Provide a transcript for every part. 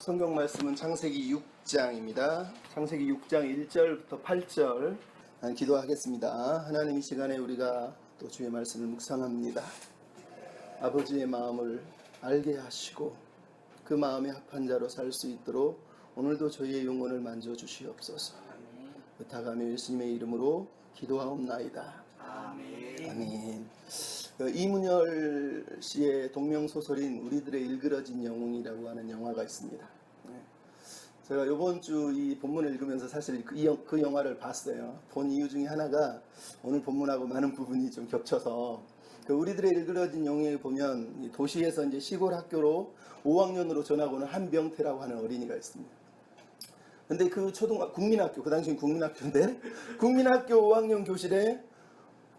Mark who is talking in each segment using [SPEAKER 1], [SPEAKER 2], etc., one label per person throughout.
[SPEAKER 1] 성경 말씀은 창세기 6장입니다. 창세기 6장 1절부터 8절 기도하겠습니다. 하나님, 이 시간에 우리가 또 주의 말씀을 묵상합니다. 아버지의 마음을 알게 하시고 그 마음에 합한 자로 살 수 있도록 오늘도 저희의 영혼을 만져주시옵소서. 부탁하며 예수님의 이름으로 기도하옵나이다. 아멘. 이문열 씨의 동명소설인 우리들의 일그러진 영웅이라고 하는 영화가 있습니다. 제가 이번 주 이 본문을 읽으면서 사실 그 영화를 봤어요. 본 이유 중에 하나가 오늘 본문하고 많은 부분이 좀 겹쳐서, 우리들의 일그러진 영웅에 보면 도시에서 이제 시골 학교로 5학년으로 전학 오는 한병태라고 하는 어린이가 있습니다. 근데 그 국민학교, 그 당시엔 국민학교인데 국민학교 5학년 교실에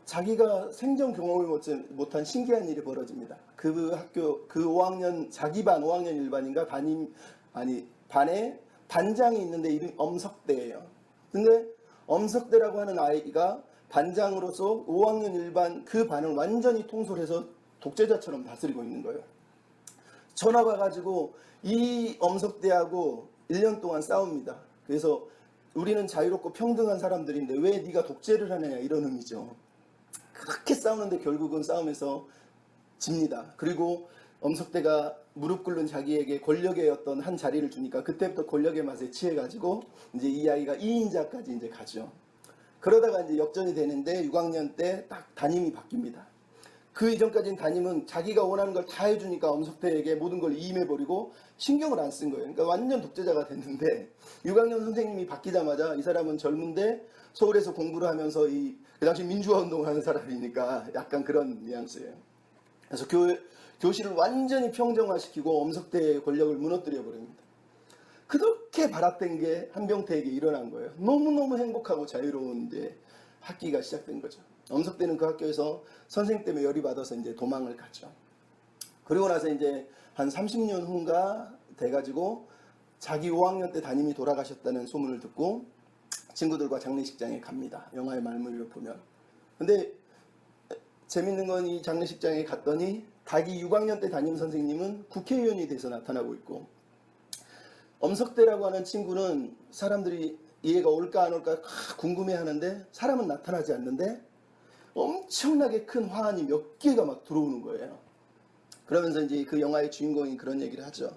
[SPEAKER 1] 자기가 생전 경험을 못한 신기한 일이 벌어집니다. 그 학교, 그 5학년, 자기 반 5학년 일반인가 반에 반장이 있는데 이름이 엄석대예요. 근데 엄석대라고 하는 아이가 반장으로서 5학년 일반 그 반을 완전히 통솔해서 독재자처럼 다스리고 있는 거예요. 전화가 가지고 이 엄석대하고 1년 동안 싸웁니다. 그래서 우리는 자유롭고 평등한 사람들인데 왜 네가 독재를 하느냐, 이런 의미죠. 그렇게 싸우는데 결국은 싸움에서 집니다. 그리고 엄석대가 무릎 꿇는 자기에게 권력의 어떤 한 자리를 주니까 그때부터 권력의 맛에 취해가지고 이제 이 아이가 2인자까지 이제 가죠. 그러다가 이제 역전이 되는데 6학년 때 딱 담임이 바뀝니다. 그 이전까지는 담임은 자기가 원하는 걸 다 해주니까 엄석대에게 모든 걸 이임해버리고 신경을 안 쓴 거예요. 그러니까 완전 독재자가 됐는데 6학년 선생님이 바뀌자마자 이 사람은 젊은데 서울에서 공부를 하면서 그 당시 민주화 운동을 하는 사람이니까 약간 그런 뉘앙스예요. 그래서 교실을 완전히 평정화시키고 엄석대의 권력을 무너뜨려 버립니다. 그렇게 바랐던 게 한병태에게 일어난 거예요. 너무너무 행복하고 자유로운 이제 학기가 시작된 거죠. 엄석대는 그 학교에서 선생님 때문에 열이 받아서 이제 도망을 갔죠. 그리고 나서 이제 한 30년 후인가 돼가지고 자기 5학년 때 담임이 돌아가셨다는 소문을 듣고 친구들과 장례식장에 갑니다. 영화의 말미를 보면. 근데 재밌는 건 이 장례식장에 갔더니 자기 6학년 때 담임 선생님은 국회의원이 돼서 나타나고 있고, 엄석대라고 하는 친구는 사람들이 얘가 올까 안 올까 궁금해하는데 사람은 나타나지 않는데 엄청나게 큰 화환이 몇 개가 막 들어오는 거예요. 그러면서 이제 그 영화의 주인공이 그런 얘기를 하죠.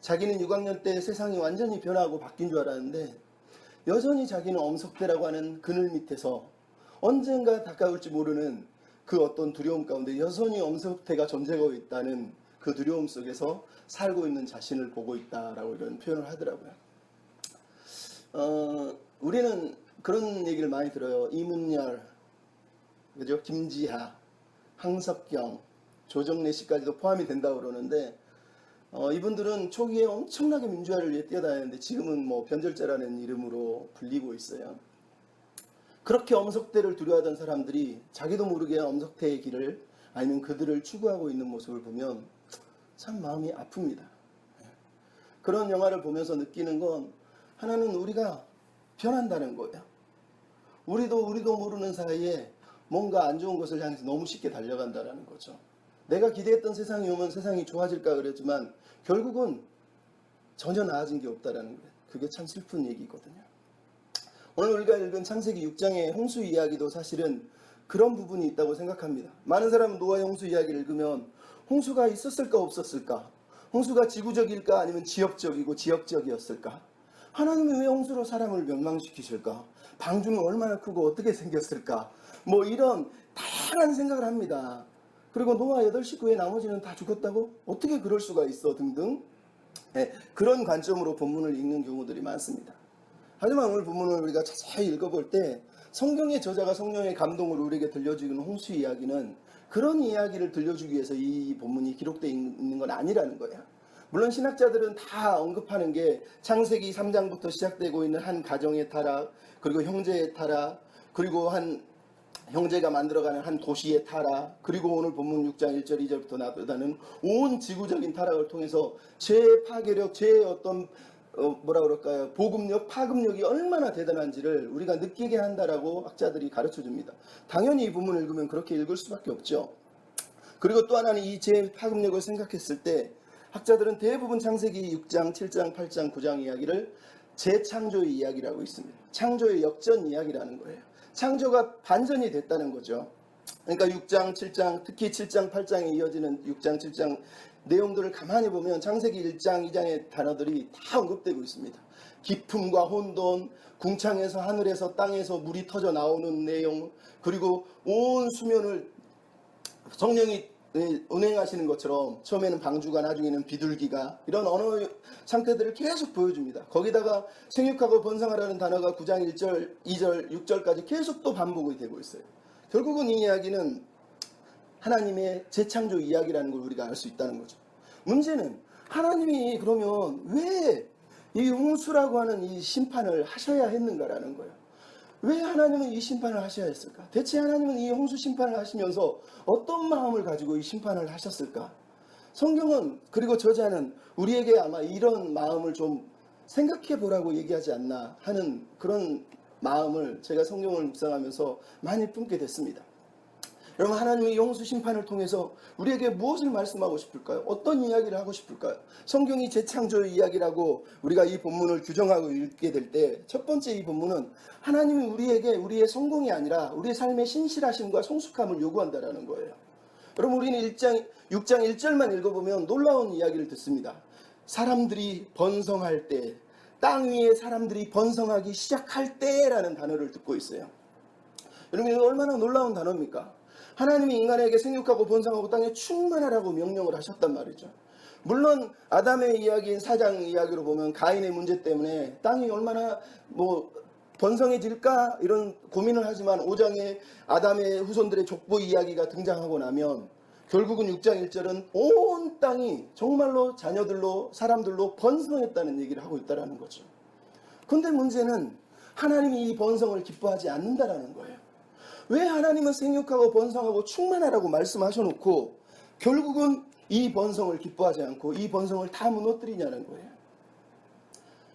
[SPEAKER 1] 자기는 6학년 때 세상이 완전히 변하고 바뀐 줄 알았는데 여전히 자기는 엄석대라고 하는 그늘 밑에서 언젠가 다가올지 모르는 그 어떤 두려움 가운데 여전히 엄석대가 존재하고 있다는 그 두려움 속에서 살고 있는 자신을 보고 있다라고 이런 표현을 하더라고요. 우리는 그런 얘기를 많이 들어요. 이문열, 그죠? 김지하, 황석경, 조정래 씨까지도 포함이 된다고 그러는데, 이분들은 초기에 엄청나게 민주화를 위해 뛰어다녔는데 지금은 뭐 변절자라는 이름으로 불리고 있어요. 그렇게 엄석대를 두려워하던 사람들이 자기도 모르게 엄석대의 길을, 아니면 그들을 추구하고 있는 모습을 보면 참 마음이 아픕니다. 그런 영화를 보면서 느끼는 건 하나는 우리가 변한다는 거예요. 우리도 모르는 사이에 뭔가 안 좋은 것을 향해서 너무 쉽게 달려간다는 거죠. 내가 기대했던 세상이 오면 세상이 좋아질까 그랬지만 결국은 전혀 나아진 게 없다는 거예요. 그게 참 슬픈 얘기거든요. 오늘 우리가 읽은 창세기 6장의 홍수 이야기도 사실은 그런 부분이 있다고 생각합니다. 많은 사람은 노아의 홍수 이야기를 읽으면 홍수가 있었을까 없었을까? 홍수가 지구적일까 아니면 지역적이고 지역적이었을까? 하나님이 왜 홍수로 사람을 멸망시키실까? 방주는 얼마나 크고 어떻게 생겼을까? 뭐 이런 다양한 생각을 합니다. 그리고 노아 8식구의 나머지는 다 죽었다고? 어떻게 그럴 수가 있어? 등등. 그런 관점으로 본문을 읽는 경우들이 많습니다. 하지만 오늘 본문을 우리가 자세히 읽어볼 때 성경의 저자가 성령의 감동으로 우리에게 들려주는 홍수 이야기는 그런 이야기를 들려주기 위해서 이 본문이 기록되어 있는 건 아니라는 거예요. 물론 신학자들은 다 언급하는 게 창세기 3장부터 시작되고 있는 한 가정의 타락, 그리고 형제의 타락, 그리고 한 형제가 만들어가는 한 도시의 타락, 그리고 오늘 본문 6장 1절 2절부터 나타나는 온 지구적인 타락을 통해서 죄의 파괴력, 죄의 어떤 보급력, 파급력이 얼마나 대단한지를 우리가 느끼게 한다라고 학자들이 가르쳐 줍니다. 당연히 이 부분을 읽으면 그렇게 읽을 수밖에 없죠. 그리고 또 하나는 이 죄의 파급력을 생각했을 때 학자들은 대부분 창세기 6장, 7장, 8장, 9장 이야기를 재창조의 이야기라고 있습니다. 창조의 역전 이야기라는 거예요. 창조가 반전이 됐다는 거죠. 그러니까 6장, 7장, 특히 7장, 8장에 이어지는 6장, 7장 내용들을 가만히 보면 창세기 1장, 2장의 단어들이 다 언급되고 있습니다. 기품과 혼돈, 궁창에서 하늘에서 땅에서 물이 터져 나오는 내용, 그리고 온 수면을 성령이 운행하시는 것처럼 처음에는 방주가 나중에는 비둘기가 이런 언어 상태들을 계속 보여줍니다. 거기다가 생육하고 번성하라는 단어가 9장 1절, 2절, 6절까지 계속 또 반복이 되고 있어요. 결국은 이 이야기는 하나님의 재창조 이야기라는 걸 우리가 알 수 있다는 거죠. 문제는 하나님이 그러면 왜 이 홍수라고 하는 이 심판을 하셔야 했는가라는 거예요. 왜 하나님은 이 심판을 하셔야 했을까? 대체 하나님은 이 홍수 심판을 하시면서 어떤 마음을 가지고 이 심판을 하셨을까? 성경은, 그리고 저자는 우리에게 아마 이런 마음을 좀 생각해 보라고 얘기하지 않나 하는 그런 마음을 제가 성경을 묵상하면서 많이 품게 됐습니다. 여러분, 하나님의 홍수 심판을 통해서 우리에게 무엇을 말씀하고 싶을까요? 어떤 이야기를 하고 싶을까요? 성경이 재창조의 이야기라고 우리가 이 본문을 규정하고 읽게 될 때 첫 번째 이 본문은 하나님이 우리에게 우리의 성공이 아니라 우리의 삶의 신실하심과 성숙함을 요구한다는 거예요. 여러분, 우리는 6장 1절만 읽어보면 놀라운 이야기를 듣습니다. 사람들이 번성할 때, 땅 위에 사람들이 번성하기 시작할 때라는 단어를 듣고 있어요. 여러분, 이거 얼마나 놀라운 단어입니까? 하나님이 인간에게 생육하고 번성하고 땅에 충만하라고 명령을 하셨단 말이죠. 물론 아담의 이야기인 4장 이야기로 보면 가인의 문제 때문에 땅이 얼마나 번성해질까 이런 고민을 하지만 5장에 아담의 후손들의 족보 이야기가 등장하고 나면 결국은 6장 1절은 온 땅이 정말로 자녀들로 사람들로 번성했다는 얘기를 하고 있다는 거죠. 그런데 문제는 하나님이 이 번성을 기뻐하지 않는다라는 거예요. 왜 하나님은 생육하고 번성하고 충만하라고 말씀하셔놓고 결국은 이 번성을 기뻐하지 않고 이 번성을 다 무너뜨리냐는 거예요.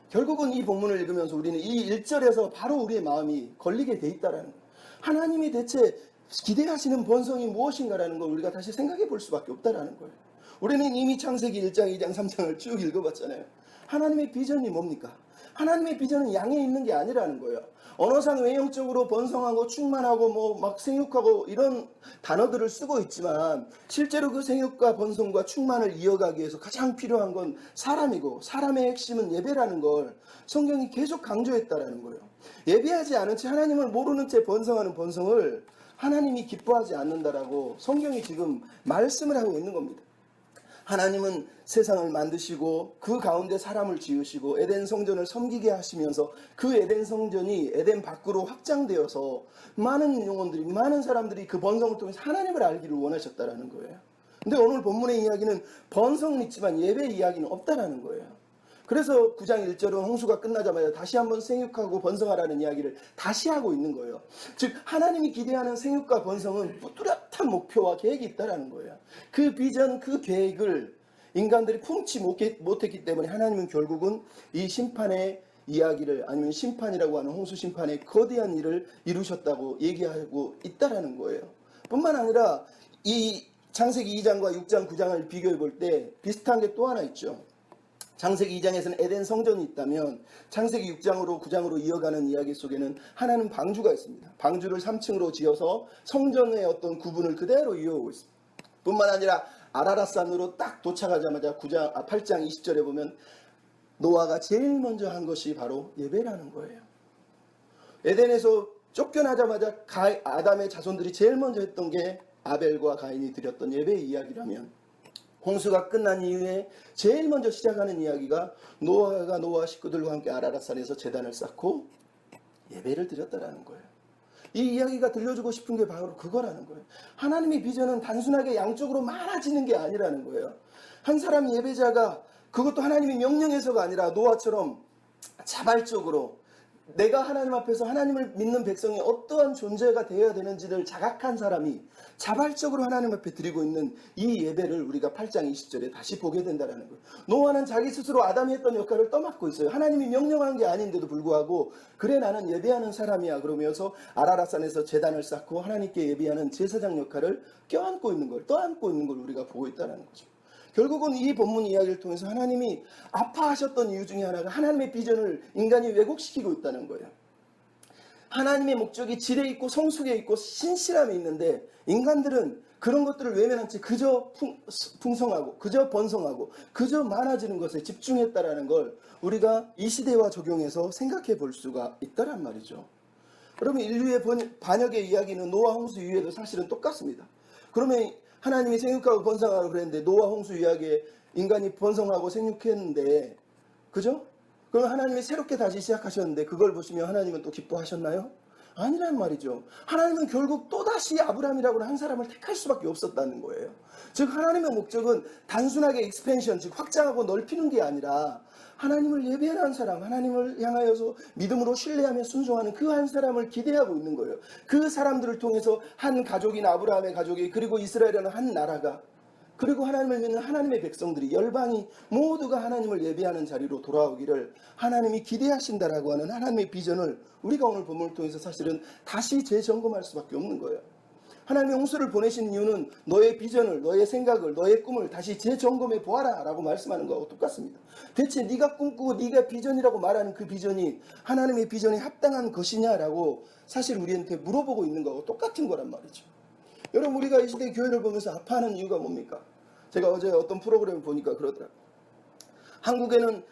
[SPEAKER 1] 결국은 이 본문을 읽으면서 우리는 이 1절에서 바로 우리의 마음이 걸리게 돼 있다는 거예요. 하나님이 대체 기대하시는 번성이 무엇인가라는 걸 우리가 다시 생각해 볼 수밖에 없다는 거예요. 우리는 이미 창세기 1장, 2장, 3장을 쭉 읽어봤잖아요. 하나님의 비전이 뭡니까? 하나님의 비전은 양에 있는 게 아니라는 거예요. 언어상 외형적으로 번성하고 충만하고 막 생육하고 이런 단어들을 쓰고 있지만 실제로 그 생육과 번성과 충만을 이어가기 위해서 가장 필요한 건 사람이고 사람의 핵심은 예배라는 걸 성경이 계속 강조했다라는 거예요. 예배하지 않은 채 하나님을 모르는 채 번성하는 번성을 하나님이 기뻐하지 않는다라고 성경이 지금 말씀을 하고 있는 겁니다. 하나님은 세상을 만드시고 그 가운데 사람을 지으시고 에덴 성전을 섬기게 하시면서 그 에덴 성전이 에덴 밖으로 확장되어서 많은 영혼들이, 많은 사람들이 그 번성을 통해서 하나님을 알기를 원하셨다라는 거예요. 근데 오늘 본문의 이야기는 번성은 있지만 예배 이야기는 없다라는 거예요. 그래서 9장 1절은 홍수가 끝나자마자 다시 한번 생육하고 번성하라는 이야기를 다시 하고 있는 거예요. 즉 하나님이 기대하는 생육과 번성은 뚜렷한 목표와 계획이 있다는 거예요. 그 비전, 그 계획을 인간들이 품지 못했기 때문에 하나님은 결국은 이 심판의 이야기를, 아니면 심판이라고 하는 홍수 심판의 거대한 일을 이루셨다고 얘기하고 있다는 거예요. 뿐만 아니라 이 창세기 2장과 6장, 9장을 비교해 볼 때 비슷한 게 또 하나 있죠. 창세기 2장에서는 에덴 성전이 있다면 창세기 6장으로 9장으로 이어가는 이야기 속에는 하나는 방주가 있습니다. 방주를 3층으로 지어서 성전의 어떤 구분을 그대로 이어오고 있습니다. 뿐만 아니라 아라랏산으로 딱 도착하자마자 8장 20절에 보면 노아가 제일 먼저 한 것이 바로 예배라는 거예요. 에덴에서 쫓겨나자마자 아담의 자손들이 제일 먼저 했던 게 아벨과 가인이 드렸던 예배의 이야기라면 홍수가 끝난 이후에 제일 먼저 시작하는 이야기가 노아가 노아 식구들과 함께 아라랏산에서 제단을 쌓고 예배를 드렸다라는 거예요. 이 이야기가 들려주고 싶은 게 바로 그거라는 거예요. 하나님의 비전은 단순하게 양쪽으로 많아지는 게 아니라는 거예요. 한 사람 예배자가, 그것도 하나님이 명령해서가 아니라 노아처럼 자발적으로 내가 하나님 앞에서 하나님을 믿는 백성이 어떠한 존재가 되어야 되는지를 자각한 사람이 자발적으로 하나님 앞에 드리고 있는 이 예배를 우리가 8장 20절에 다시 보게 된다는 거예요. 노아는 자기 스스로 아담이 했던 역할을 떠맡고 있어요. 하나님이 명령한 게 아닌데도 불구하고 그래 나는 예배하는 사람이야 그러면서 아라랏산에서 제단을 쌓고 하나님께 예배하는 제사장 역할을 껴안고 있는 걸, 떠안고 있는 걸 우리가 보고 있다는 거죠. 결국은 이 본문 이야기를 통해서 하나님이 아파하셨던 이유 중에 하나가 하나님의 비전을 인간이 왜곡시키고 있다는 거예요. 하나님의 목적이 질에 있고 성숙에 있고 신실함에 있는데 인간들은 그런 것들을 외면한 채 그저 풍성하고 그저 번성하고 그저 많아지는 것에 집중했다라는 걸 우리가 이 시대와 적용해서 생각해 볼 수가 있다란 말이죠. 그러면 인류의 반역의 이야기는 노아 홍수 이후에도 사실은 똑같습니다. 그러면 하나님이 생육하고 번성하라고 그랬는데 노아 홍수 이야기에 인간이 번성하고 생육했는데 그죠? 그럼 하나님이 새롭게 다시 시작하셨는데 그걸 보시면 하나님은 또 기뻐하셨나요? 아니란 말이죠. 하나님은 결국 또다시 아브라함이라고 하는 한 사람을 택할 수밖에 없었다는 거예요. 즉 하나님의 목적은 단순하게 익스펜션, 즉 확장하고 넓히는 게 아니라 하나님을 예배하는 사람, 하나님을 향하여서 믿음으로 신뢰하며 순종하는 그 한 사람을 기대하고 있는 거예요. 그 사람들을 통해서 한 가족인 아브라함의 가족이, 그리고 이스라엘이라는 한 나라가, 그리고 하나님을 믿는 하나님의 백성들이, 열방이 모두가 하나님을 예배하는 자리로 돌아오기를 하나님이 기대하신다라고 하는 하나님의 비전을 우리가 오늘 본문을 통해서 사실은 다시 재점검할 수밖에 없는 거예요. 하나님의 홍수를 보내신 이유는 너의 비전을, 너의 생각을, 너의 꿈을 다시 재점검해 보아라 라고 말씀하는 거하고 똑같습니다. 대체 네가 꿈꾸고 네가 비전이라고 말하는 그 비전이 하나님의 비전에 합당한 것이냐라고 사실 우리한테 물어보고 있는 거하고 똑같은 거란 말이죠. 여러분, 우리가 이 시대 교회를 보면서 아파하는 이유가 뭡니까? 제가 어제 어떤 프로그램을 보니까 그러더라고요. 한국에는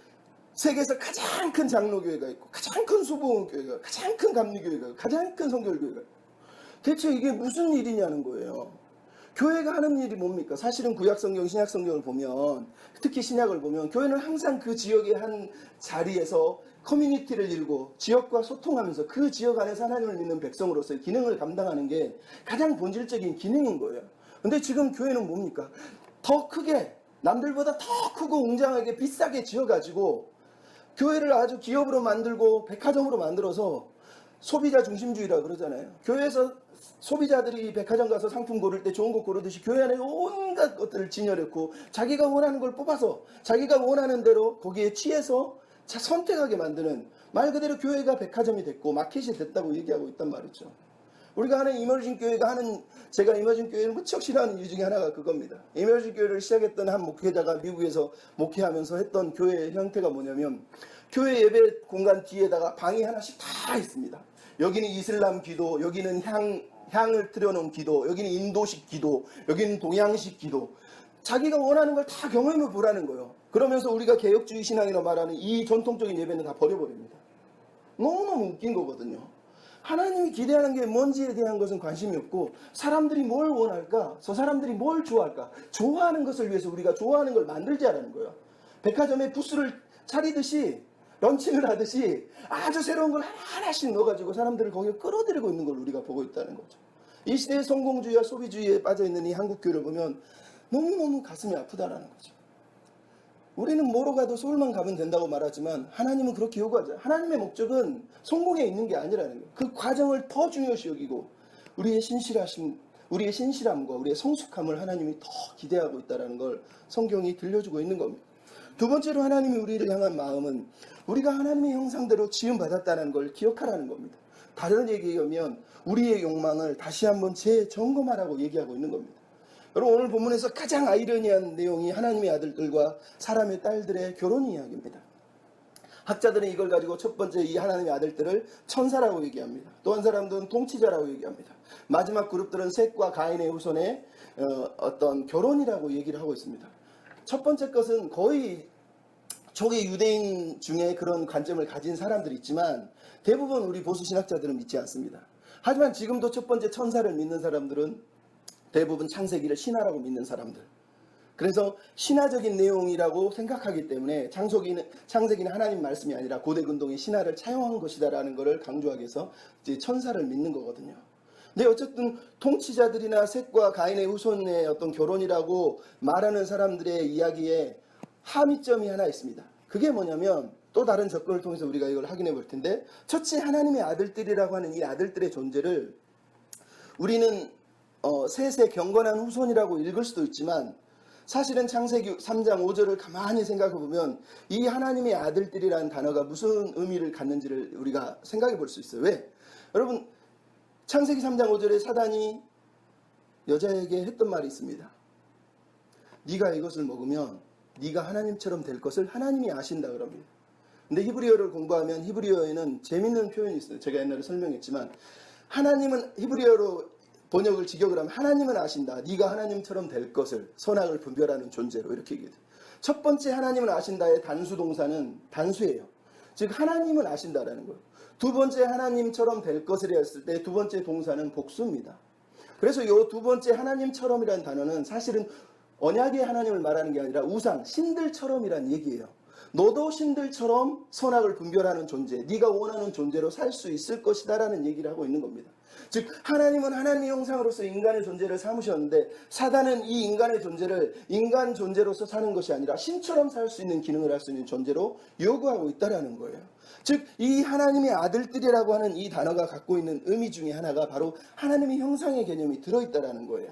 [SPEAKER 1] 세계에서 가장 큰 장로교회가 있고, 가장 큰 소복음교회가, 가장 큰 감리교회가, 가장 큰 성결교회가 있고, 대체 이게 무슨 일이냐는 거예요. 교회가 하는 일이 뭡니까? 사실은 구약성경, 신약성경을 보면, 특히 신약을 보면 교회는 항상 그 지역의 한 자리에서 커뮤니티를 이루고 지역과 소통하면서 그 지역 안에서 하나님을 믿는 백성으로서의 기능을 감당하는 게 가장 본질적인 기능인 거예요. 근데 지금 교회는 뭡니까? 더 크게, 남들보다 더 크고 웅장하게 비싸게 지어가지고 교회를 아주 기업으로 만들고 백화점으로 만들어서 소비자 중심주의라고 그러잖아요. 교회에서 소비자들이 백화점 가서 상품 고를 때 좋은 거 고르듯이 교회 안에 온갖 것들을 진열했고 자기가 원하는 걸 뽑아서 자기가 원하는 대로 거기에 취해서 선택하게 만드는, 말 그대로 교회가 백화점이 됐고 마켓이 됐다고 얘기하고 있단 말이죠. 우리가 하는 이머징 교회가 하는, 제가 이머징 교회를 무척 싫어하는 이유 중에 하나가 그겁니다. 이머징 교회를 시작했던 한 목회자가 미국에서 목회하면서 했던 교회의 형태가 뭐냐면, 교회 예배 공간 뒤에다가 방이 하나씩 다 있습니다. 여기는 이슬람 기도, 여기는 향을 틀어놓은 기도, 여기는 인도식 기도, 여기는 동양식 기도, 자기가 원하는 걸 다 경험해 보라는 거예요. 그러면서 우리가 개혁주의 신앙이라 말하는 이 전통적인 예배는 다 버려버립니다. 너무너무 웃긴 거거든요. 하나님이 기대하는 게 뭔지에 대한 것은 관심이 없고, 사람들이 뭘 원할까, 저 사람들이 뭘 좋아할까, 좋아하는 것을 위해서 우리가 좋아하는 걸 만들자라는 거예요. 백화점에 부스를 차리듯이, 런칭을 하듯이 아주 새로운 걸 하나씩 넣어가지고 사람들을 거기에 끌어들이고 있는 걸 우리가 보고 있다는 거죠. 이 시대의 성공주의와 소비주의에 빠져있는 이 한국교회를 보면 너무너무 가슴이 아프다라는 거죠. 우리는 뭐로 가도 서울만 가면 된다고 말하지만 하나님은 그렇게 요구하죠. 하나님의 목적은 성공에 있는 게 아니라는 거예요. 그 과정을 더 중요시 여기고 우리의 신실함과 우리의 성숙함을 하나님이 더 기대하고 있다는 걸 성경이 들려주고 있는 겁니다. 두 번째로 하나님이 우리를 향한 마음은 우리가 하나님의 형상대로 지음받았다는 걸 기억하라는 겁니다. 다른 얘기하면 우리의 욕망을 다시 한번 재점검하라고 얘기하고 있는 겁니다. 여러분, 오늘 본문에서 가장 아이러니한 내용이 하나님의 아들들과 사람의 딸들의 결혼 이야기입니다. 학자들은 이걸 가지고 첫 번째 이 하나님의 아들들을 천사라고 얘기합니다. 또 한 사람들은 통치자라고 얘기합니다. 마지막 그룹들은 셋과 가인의 후손의 어떤 결혼이라고 얘기를 하고 있습니다. 첫 번째 것은 거의 초기 유대인 중에 그런 관점을 가진 사람들이 있지만 대부분 우리 보수 신학자들은 믿지 않습니다. 하지만 지금도 첫 번째 천사를 믿는 사람들은 대부분 창세기를 신화라고 믿는 사람들. 그래서 신화적인 내용이라고 생각하기 때문에 창세기는 하나님 말씀이 아니라 고대 근동의 신화를 차용한 것이다라는 것을 강조하기 위해서 이제 천사를 믿는 거거든요. 근데 어쨌든 통치자들이나 셋과 가인의 후손의 어떤 결혼이라고 말하는 사람들의 이야기에 함의점이 하나 있습니다. 그게 뭐냐면 또 다른 접근을 통해서 우리가 이걸 확인해 볼 텐데, 첫째 하나님의 아들들이라고 하는 이 아들들의 존재를 우리는 셋의 경건한 후손이라고 읽을 수도 있지만 사실은 창세기 3장 5절을 가만히 생각해 보면 이 하나님의 아들들이라는 단어가 무슨 의미를 갖는지를 우리가 생각해 볼 수 있어요. 왜? 여러분, 창세기 3장 5절에 사단이 여자에게 했던 말이 있습니다. 네가 이것을 먹으면 네가 하나님처럼 될 것을 하나님이 아신다 그럽니다. 근데 히브리어를 공부하면 히브리어에는 재밌는 표현이 있어요. 제가 옛날에 설명했지만 하나님은 히브리어로 번역을 직역을 하면 하나님은 아신다. 네가 하나님처럼 될 것을 선악을 분별하는 존재로 이렇게 얘기해요. 첫 번째 하나님은 아신다의 단수 동사는 단수예요. 즉 하나님은 아신다라는 거예요. 두 번째 하나님처럼 될 것을 했을 때 두 번째 동사는 복수입니다. 그래서 이 두 번째 하나님처럼이라는 단어는 사실은 언약의 하나님을 말하는 게 아니라 우상, 신들처럼이란 얘기예요. 너도 신들처럼 선악을 분별하는 존재, 네가 원하는 존재로 살 수 있을 것이다 라는 얘기를 하고 있는 겁니다. 즉 하나님은 하나님의 형상으로서 인간의 존재를 삼으셨는데 사단은 이 인간의 존재를 인간 존재로서 사는 것이 아니라 신처럼 살 수 있는 기능을 할 수 있는 존재로 요구하고 있다라는 거예요. 즉 이 하나님의 아들들이라고 하는 이 단어가 갖고 있는 의미 중에 하나가 바로 하나님의 형상의 개념이 들어있다라는 거예요.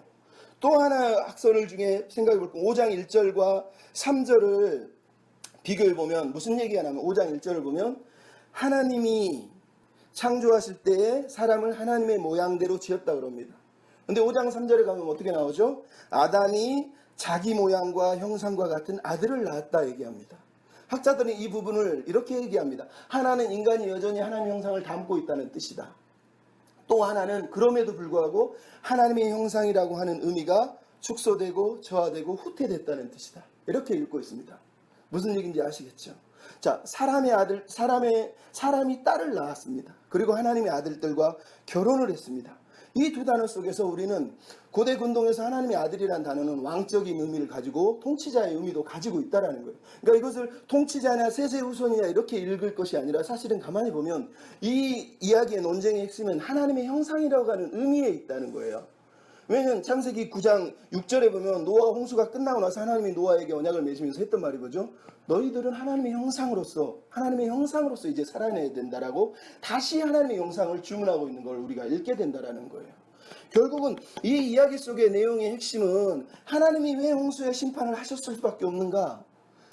[SPEAKER 1] 또 하나 학설을 중에 생각해 볼 거 5장 1절과 3절을 비교해 보면 무슨 얘기가 나면 5장 1절을 보면 하나님이 창조하실 때에 사람을 하나님의 모양대로 지었다 그럽니다. 근데 5장 3절에 가면 어떻게 나오죠? 아담이 자기 모양과 형상과 같은 아들을 낳았다 얘기합니다. 학자들은 이 부분을 이렇게 얘기합니다. 하나는 인간이 여전히 하나님의 형상을 담고 있다는 뜻이다. 또 하나는 그럼에도 불구하고 하나님의 형상이라고 하는 의미가 축소되고 저하되고 후퇴됐다는 뜻이다. 이렇게 읽고 있습니다. 무슨 얘기인지 아시겠죠? 자, 사람이 딸을 낳았습니다. 그리고 하나님의 아들들과 결혼을 했습니다. 이 두 단어 속에서 우리는 고대 근동에서 하나님의 아들이라는 단어는 왕적인 의미를 가지고 통치자의 의미도 가지고 있다는 거예요. 그러니까 이것을 통치자냐 세세후손이냐 이렇게 읽을 것이 아니라 사실은 가만히 보면 이 이야기의 논쟁의 핵심은 하나님의 형상이라고 하는 의미에 있다는 거예요. 왜냐하면 창세기 9장 6절에 보면 노아가 홍수가 끝나고 나서 하나님이 노아에게 언약을 맺으면서 했던 말이 뭐죠? 너희들은 하나님의 형상으로서 이제 살아내야 된다라고 다시 하나님의 형상을 주문하고 있는 걸 우리가 읽게 된다라는 거예요. 결국은 이 이야기 속의 내용의 핵심은 하나님이 왜 홍수의 심판을 하셨을 수밖에 없는가?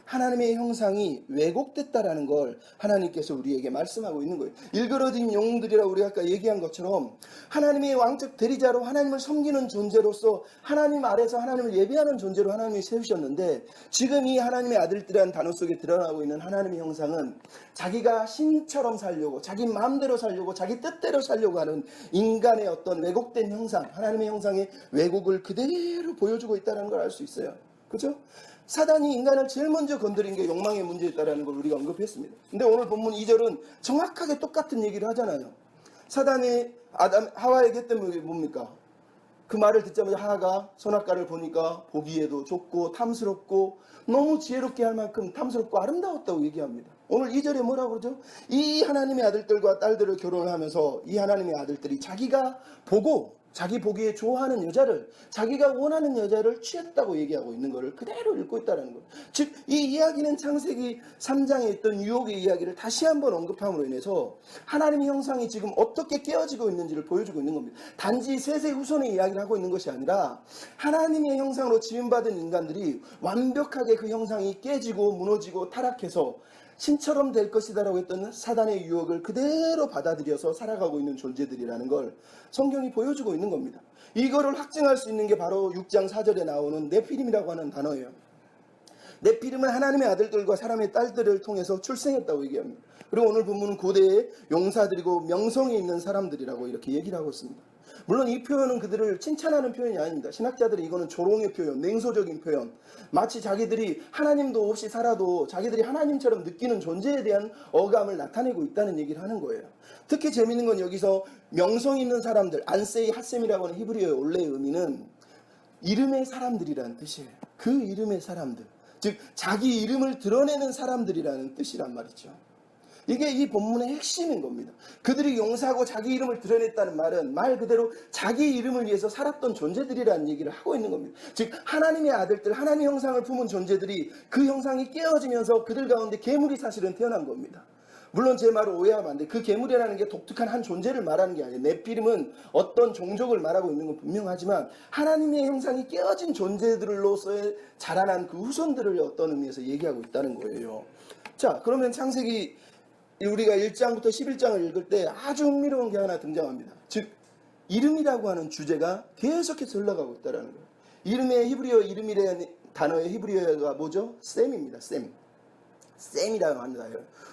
[SPEAKER 1] 하나님의 형상이 왜곡됐다라는 걸 하나님께서 우리에게 말씀하고 있는 거예요. 일그러진 영웅들이라고 우리가 아까 얘기한 것처럼 하나님의 왕적 대리자로 하나님을 섬기는 존재로서 하나님 아래서 하나님을 예배하는 존재로 하나님이 세우셨는데 지금 이 하나님의 아들들이라는 단어 속에 드러나고 있는 하나님의 형상은 자기가 신처럼 살려고 자기 마음대로 살려고 자기 뜻대로 살려고 하는 인간의 어떤 왜곡된 형상, 하나님의 형상의 왜곡을 그대로 보여주고 있다는 걸 알 수 있어요. 그렇죠? 사단이 인간을 제일 먼저 건드린 게 욕망의 문제였다는 걸 우리가 언급했습니다. 근데 오늘 본문 2절은 정확하게 똑같은 얘기를 하잖아요. 사단이 하와에게 했던 게 뭡니까? 그 말을 듣자마자 하와가 선악과를 보니까 보기에도 좋고 탐스럽고 너무 지혜롭게 할 만큼 탐스럽고 아름다웠다고 얘기합니다. 오늘 2절에 뭐라고 그러죠? 이 하나님의 아들들과 딸들을 결혼을 하면서 이 하나님의 아들들이 자기가 보고 자기 보기에 좋아하는 여자를 자기가 원하는 여자를 취했다고 얘기하고 있는 것을 그대로 읽고 있다는 거예요. 즉 이 이야기는 창세기 3장에 있던 유혹의 이야기를 다시 한번 언급함으로 인해서 하나님의 형상이 지금 어떻게 깨어지고 있는지를 보여주고 있는 겁니다. 단지 세세 후손의 이야기를 하고 있는 것이 아니라 하나님의 형상으로 지음받은 인간들이 완벽하게 그 형상이 깨지고 무너지고 타락해서 신처럼 될 것이다라고 했던 사단의 유혹을 그대로 받아들여서 살아가고 있는 존재들이라는 걸 성경이 보여주고 있는 겁니다. 이거를 확증할 수 있는 게 바로 6장 4절에 나오는 네피림이라고 하는 단어예요. 네피림은 하나님의 아들들과 사람의 딸들을 통해서 출생했다고 얘기합니다. 그리고 오늘 본문은 고대의 용사들이고 명성이 있는 사람들이라고 이렇게 얘기를 하고 있습니다. 물론 이 표현은 그들을 칭찬하는 표현이 아닙니다. 신학자들이 이거는 조롱의 표현, 냉소적인 표현, 마치 자기들이 하나님도 없이 살아도 자기들이 하나님처럼 느끼는 존재에 대한 어감을 나타내고 있다는 얘기를 하는 거예요. 특히 재밌는 건 여기서 명성 있는 사람들, 안세이 핫셈이라고 하는 히브리어의 원래의 의미는 이름의 사람들이라는 뜻이에요. 그 이름의 사람들, 즉 자기 이름을 드러내는 사람들이라는 뜻이란 말이죠. 이게 이 본문의 핵심인 겁니다. 그들이 용사하고 자기 이름을 드러냈다는 말은 말 그대로 자기 이름을 위해서 살았던 존재들이라는 얘기를 하고 있는 겁니다. 즉 하나님의 아들들, 하나님의 형상을 품은 존재들이 그 형상이 깨어지면서 그들 가운데 괴물이 사실은 태어난 겁니다. 물론 제 말을 오해하면 안 돼. 그 괴물이라는 게 독특한 한 존재를 말하는 게 아니에요. 네피림은 어떤 종족을 말하고 있는 건 분명하지만 하나님의 형상이 깨어진 존재들로서의 자라난 그 후손들을 어떤 의미에서 얘기하고 있다는 거예요. 자, 그러면 창세기 우리가 1장부터 11장을 읽을 때 아주 흥미로운 게 하나 등장합니다. 즉 이름이라고 하는 주제가 계속해서 흘러가고 있다는 거예요. 이름의 히브리어 이름이라는 단어의 히브리어가 뭐죠? 셈입니다. 셈이라고 합니다.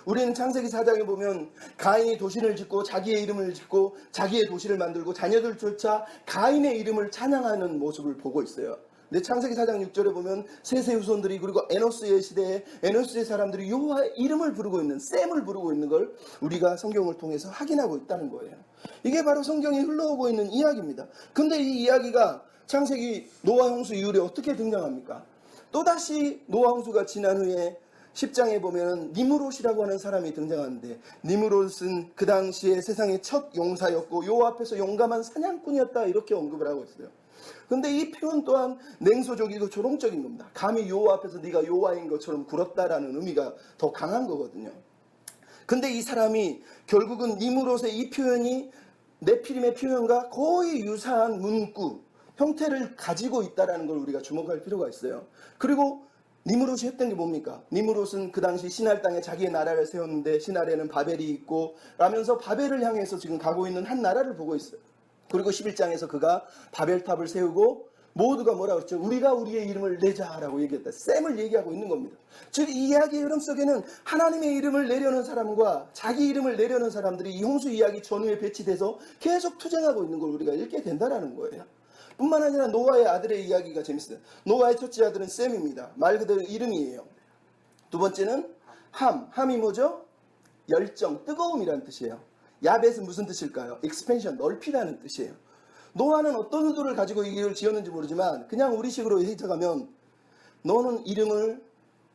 [SPEAKER 1] 우리는 창세기 4장에 보면 가인이 도시를 짓고 자기의 이름을 짓고 자기의 도시를 만들고 자녀들조차 가인의 이름을 찬양하는 모습을 보고 있어요. 근데 창세기 4장 6절에 보면 셋의 후손들이 그리고 에노스의 시대에 에노스의 사람들이 여호와의 이름을 부르고 있는 셈을 부르고 있는 걸 우리가 성경을 통해서 확인하고 있다는 거예요. 이게 바로 성경에 흘러오고 있는 이야기입니다. 근데 이 이야기가 창세기 노아 홍수 이후에 어떻게 등장합니까? 또다시 노아 홍수가 지난 후에 10장에 보면 니므롯이라고 하는 사람이 등장하는데, 니므롯은 그 당시에 세상의 첫 용사였고 여호와 앞에서 용감한 사냥꾼이었다, 이렇게 언급을 하고 있어요. 근데 이 표현 또한 냉소적이고 조롱적인 겁니다. 감히 여호와 앞에서 네가 여호와인 것처럼 굴었다라는 의미가 더 강한 거거든요. 근데 이 사람이 결국은 니므롯의 이 표현이 네피림의 표현과 거의 유사한 문구 형태를 가지고 있다는 걸 우리가 주목할 필요가 있어요. 그리고 니므롯이 했던 게 뭡니까? 니므롯은 그 당시 시날 땅에 자기의 나라를 세웠는데 시날에는 바벨이 있고 라면서 바벨을 향해서 지금 가고 있는 한 나라를 보고 있어요. 그리고 11장에서 그가 바벨탑을 세우고 모두가 뭐라고 했죠? 우리가 우리의 이름을 내자라고 얘기했다. 셈을 얘기하고 있는 겁니다. 즉 이 이야기의 흐름 속에는 하나님의 이름을 내려는 사람과 자기 이름을 내려는 사람들이 이 홍수 이야기 전후에 배치돼서 계속 투쟁하고 있는 걸 우리가 읽게 된다는 거예요. 뿐만 아니라 노아의 아들의 이야기가 재밌어요. 노아의 첫째 아들은 셈입니다. 말 그대로 이름이에요. 두 번째는 함이 뭐죠? 열정, 뜨거움이라는 뜻이에요. 야벳은 무슨 뜻일까요? expansion, 넓히라는 뜻이에요. 노아는 어떤 의도를 가지고 이걸 지었는지 모르지만 그냥 우리식으로 해석하면 너는 이름을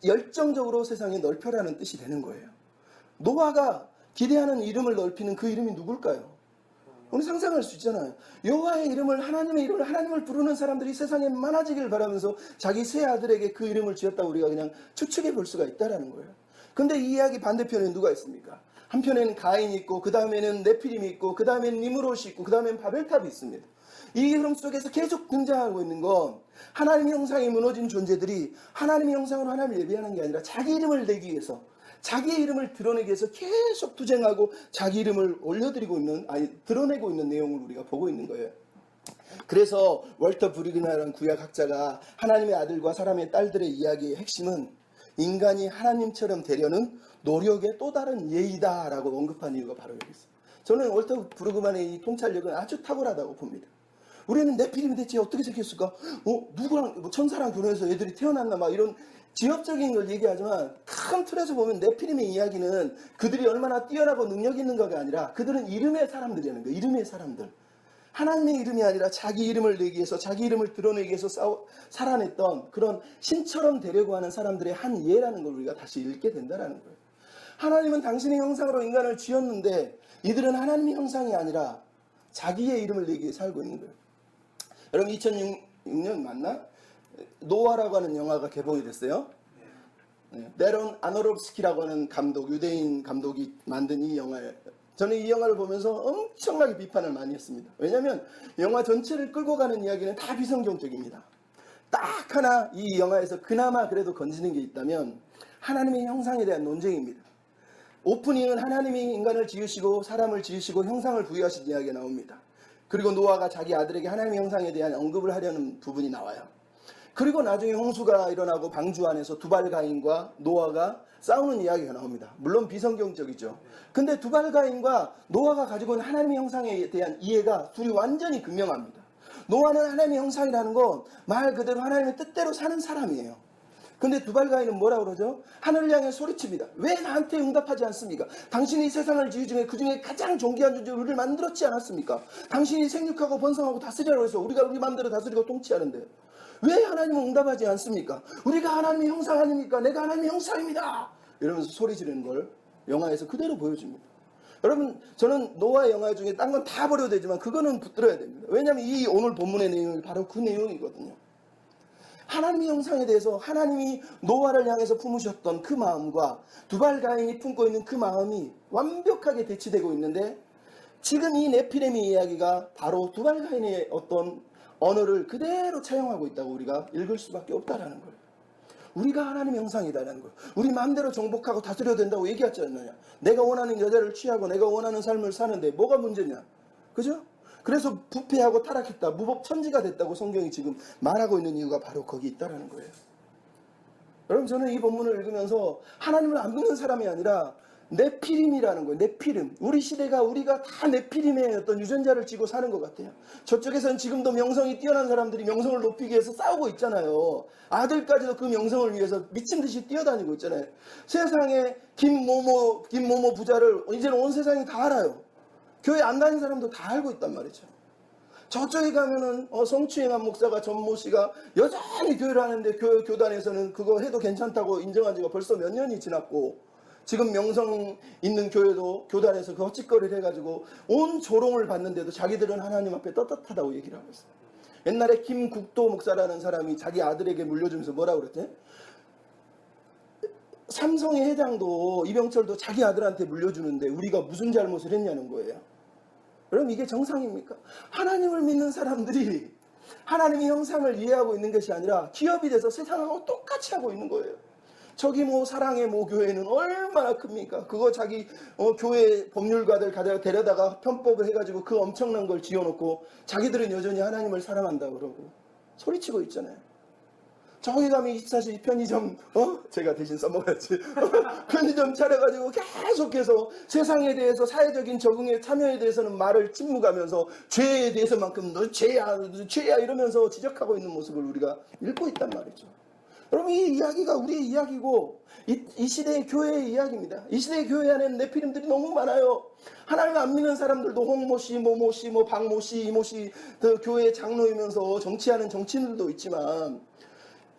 [SPEAKER 1] 열정적으로 세상에 넓혀라는 뜻이 되는 거예요. 노아가 기대하는 이름을 넓히는 그 이름이 누굴까요? 우리 상상할 수 있잖아요. 여호와의 이름을, 하나님의 이름을, 하나님을 부르는 사람들이 세상에 많아지길 바라면서 자기 세 아들에게 그 이름을 지었다고 우리가 그냥 추측해 볼 수가 있다는 거예요. 근데 이 이야기 반대편에 누가 있습니까? 한편에는 가인이 있고, 그 다음에는 네피림이 있고, 그 다음에는 니므롯이 있고, 그 다음에는 바벨탑이 있습니다. 이 흐름 속에서 계속 등장하고 있는 건 하나님의 형상이 무너진 존재들이 하나님의 형상으로 하나님을 예배하는 게 아니라 자기 이름을 내기 위해서, 자기의 이름을 드러내기 위해서 계속 투쟁하고 자기 이름을 올려드리고 있는, 드러내고 있는 내용을 우리가 보고 있는 거예요. 그래서 월터 브리그나라는 구약학자가 하나님의 아들과 사람의 딸들의 이야기의 핵심은 인간이 하나님처럼 되려는 노력의 또 다른 예의다라고 언급한 이유가 바로 여기 있어요. 저는 월터 브루그만의 이 통찰력은 아주 탁월하다고 봅니다. 우리는 네피림이 대체 어떻게 생겼을까? 누구랑, 천사랑 결혼해서 애들이 태어났나, 막 이런 지엽적인 걸 얘기하지만 큰 틀에서 보면 네피림의 이야기는 그들이 얼마나 뛰어나고 능력 있는가가 아니라 그들은 이름의 사람들이라는 거예요. 이름의 사람들. 하나님의 이름이 아니라 자기 이름을 내기 위해서, 자기 이름을 드러내기 위해서 살아냈던 그런 신처럼 되려고 하는 사람들의 한 예라는 걸 우리가 다시 읽게 된다는 거예요. 하나님은 당신의 형상으로 인간을 지었는데 이들은 하나님의 형상이 아니라 자기의 이름을 내기 위해 살고 있는 거예요. 여러분 2006년 맞나? 노아라고 하는 영화가 개봉이 됐어요. 데런 아노롭스키라고 하는 감독, 유대인 감독이 만든 이 영화예요. 저는 이 영화를 보면서 엄청나게 비판을 많이 했습니다. 왜냐하면 영화 전체를 끌고 가는 이야기는 다 비성경적입니다. 딱 하나 이 영화에서 그나마 그래도 건지는 게 있다면 하나님의 형상에 대한 논쟁입니다. 오프닝은 하나님이 인간을 지으시고 사람을 지으시고 형상을 부여하신 이야기가 나옵니다. 그리고 노아가 자기 아들에게 하나님의 형상에 대한 언급을 하려는 부분이 나와요. 그리고 나중에 홍수가 일어나고 방주 안에서 두발가인과 노아가 싸우는 이야기가 나옵니다. 물론 비성경적이죠. 근데 두발가인과 노아가 가지고 있는 하나님의 형상에 대한 이해가 둘이 완전히 극명합니다. 노아는 하나님의 형상이라는 건 말 그대로 하나님의 뜻대로 사는 사람이에요. 근데 두발가인은 뭐라고 그러죠? 하늘을 향해 소리칩니다. 왜 나한테 응답하지 않습니까? 당신이 세상을 지으 중에 그 중에 가장 존귀한 존재로 우리를 만들었지 않았습니까? 당신이 생육하고 번성하고 다스리라고 해서 우리가 우리 마음대로 다스리고 통치하는데 왜 하나님은 응답하지 않습니까? 우리가 하나님의 형상 아닙니까? 내가 하나님의 형상입니다. 이러면서 소리 지르는 걸 영화에서 그대로 보여줍니다. 여러분, 저는 노아의 영화 중에 딴 건 다 버려도 되지만 그거는 붙들어야 됩니다. 왜냐하면 이 오늘 본문의 내용이 바로 그 내용이거든요. 하나님의 형상에 대해서 하나님이 노아를 향해서 품으셨던 그 마음과 두발가인이 품고 있는 그 마음이 완벽하게 대치되고 있는데 지금 이 네피렘의 이야기가 바로 두발가인의 어떤 언어를 그대로 차용하고 있다고 우리가 읽을 수밖에 없다라는 거예요. 우리가 하나님의 형상이다라는 거예요. 우리 마음대로 정복하고 다스려야 된다고 얘기하지 않느냐. 내가 원하는 여자를 취하고 내가 원하는 삶을 사는데 뭐가 문제냐. 그죠? 그래서 부패하고 타락했다, 무법천지가 됐다고 성경이 지금 말하고 있는 이유가 바로 거기 있다라는 거예요. 여러분 저는 이 본문을 읽으면서 하나님을 안 믿는 사람이 아니라 네피림이라는 거예요. 네피림. 우리 시대가 우리가 다 네피림의 어떤 유전자를 쥐고 사는 것 같아요. 저쪽에서는 지금도 명성이 뛰어난 사람들이 명성을 높이기 위해서 싸우고 있잖아요. 아들까지도 그 명성을 위해서 미친 듯이 뛰어다니고 있잖아요. 세상에 김모모 부자를 이제는 온 세상이 다 알아요. 교회 안 다니는 사람도 다 알고 있단 말이죠. 저쪽에 가면은 성추행한 목사가 전모 씨가 여전히 교회를 하는데 교단에서는 그거 해도 괜찮다고 인정한 지가 벌써 몇 년이 지났고, 지금 명성 있는 교회도 교단에서 그 헛짓거리를 해가지고 온 조롱을 받는데도 자기들은 하나님 앞에 떳떳하다고 얘기를 하고 있어요. 옛날에 김국도 목사라는 사람이 자기 아들에게 물려주면서 뭐라고 그랬지? 삼성의 회장도 이병철도 자기 아들한테 물려주는데 우리가 무슨 잘못을 했냐는 거예요. 그럼 이게 정상입니까? 하나님을 믿는 사람들이 하나님의 형상을 이해하고 있는 것이 아니라 기업이 돼서 세상하고 똑같이 하고 있는 거예요. 저기 사랑의 교회는 얼마나 큽니까? 그거 자기 교회 법률가들 데려다가 편법을 해가지고 그 엄청난 걸 지어놓고 자기들은 여전히 하나님을 사랑한다 그러고 소리치고 있잖아요. 저기 가면 24시 편의점 제가 대신 써먹었지. 편의점 차려가지고 계속해서 세상에 대해서 사회적인 적응에 참여에 대해서는 말을 침묵하면서 죄에 대해서만큼 너 죄야 이러면서 지적하고 있는 모습을 우리가 읽고 있단 말이죠. 여러분 이 이야기가 우리의 이야기고 이 시대의 교회의 이야기입니다. 이 시대의 교회 안에는 네피림들이 너무 많아요. 하나님 안 믿는 사람들도 홍모씨, 모모씨, 박모씨, 이모씨 교회 장로이면서 정치하는 정치인들도 있지만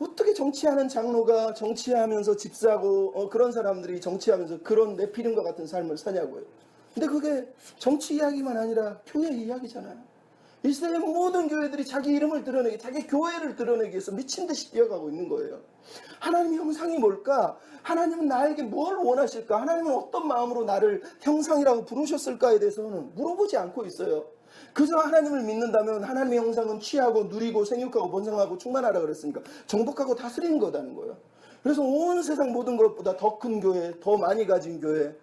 [SPEAKER 1] 어떻게 정치하는 장로가 정치하면서 집 사고 그런 사람들이 정치하면서 그런 네피림과 같은 삶을 사냐고요. 근데 그게 정치 이야기만 아니라 교회 이야기잖아요. 이 시대의 모든 교회들이 자기 이름을 드러내기, 자기 교회를 드러내기 위해서 미친 듯이 뛰어가고 있는 거예요. 하나님의 형상이 뭘까? 하나님은 나에게 뭘 원하실까? 하나님은 어떤 마음으로 나를 형상이라고 부르셨을까에 대해서는 물어보지 않고 있어요. 그저 하나님을 믿는다면 하나님의 형상은 취하고 누리고 생육하고 번성하고 충만하라 그랬으니까 정복하고 다스리는 거다는 거예요. 그래서 온 세상 모든 것보다 더 큰 교회, 더 많이 가진 교회,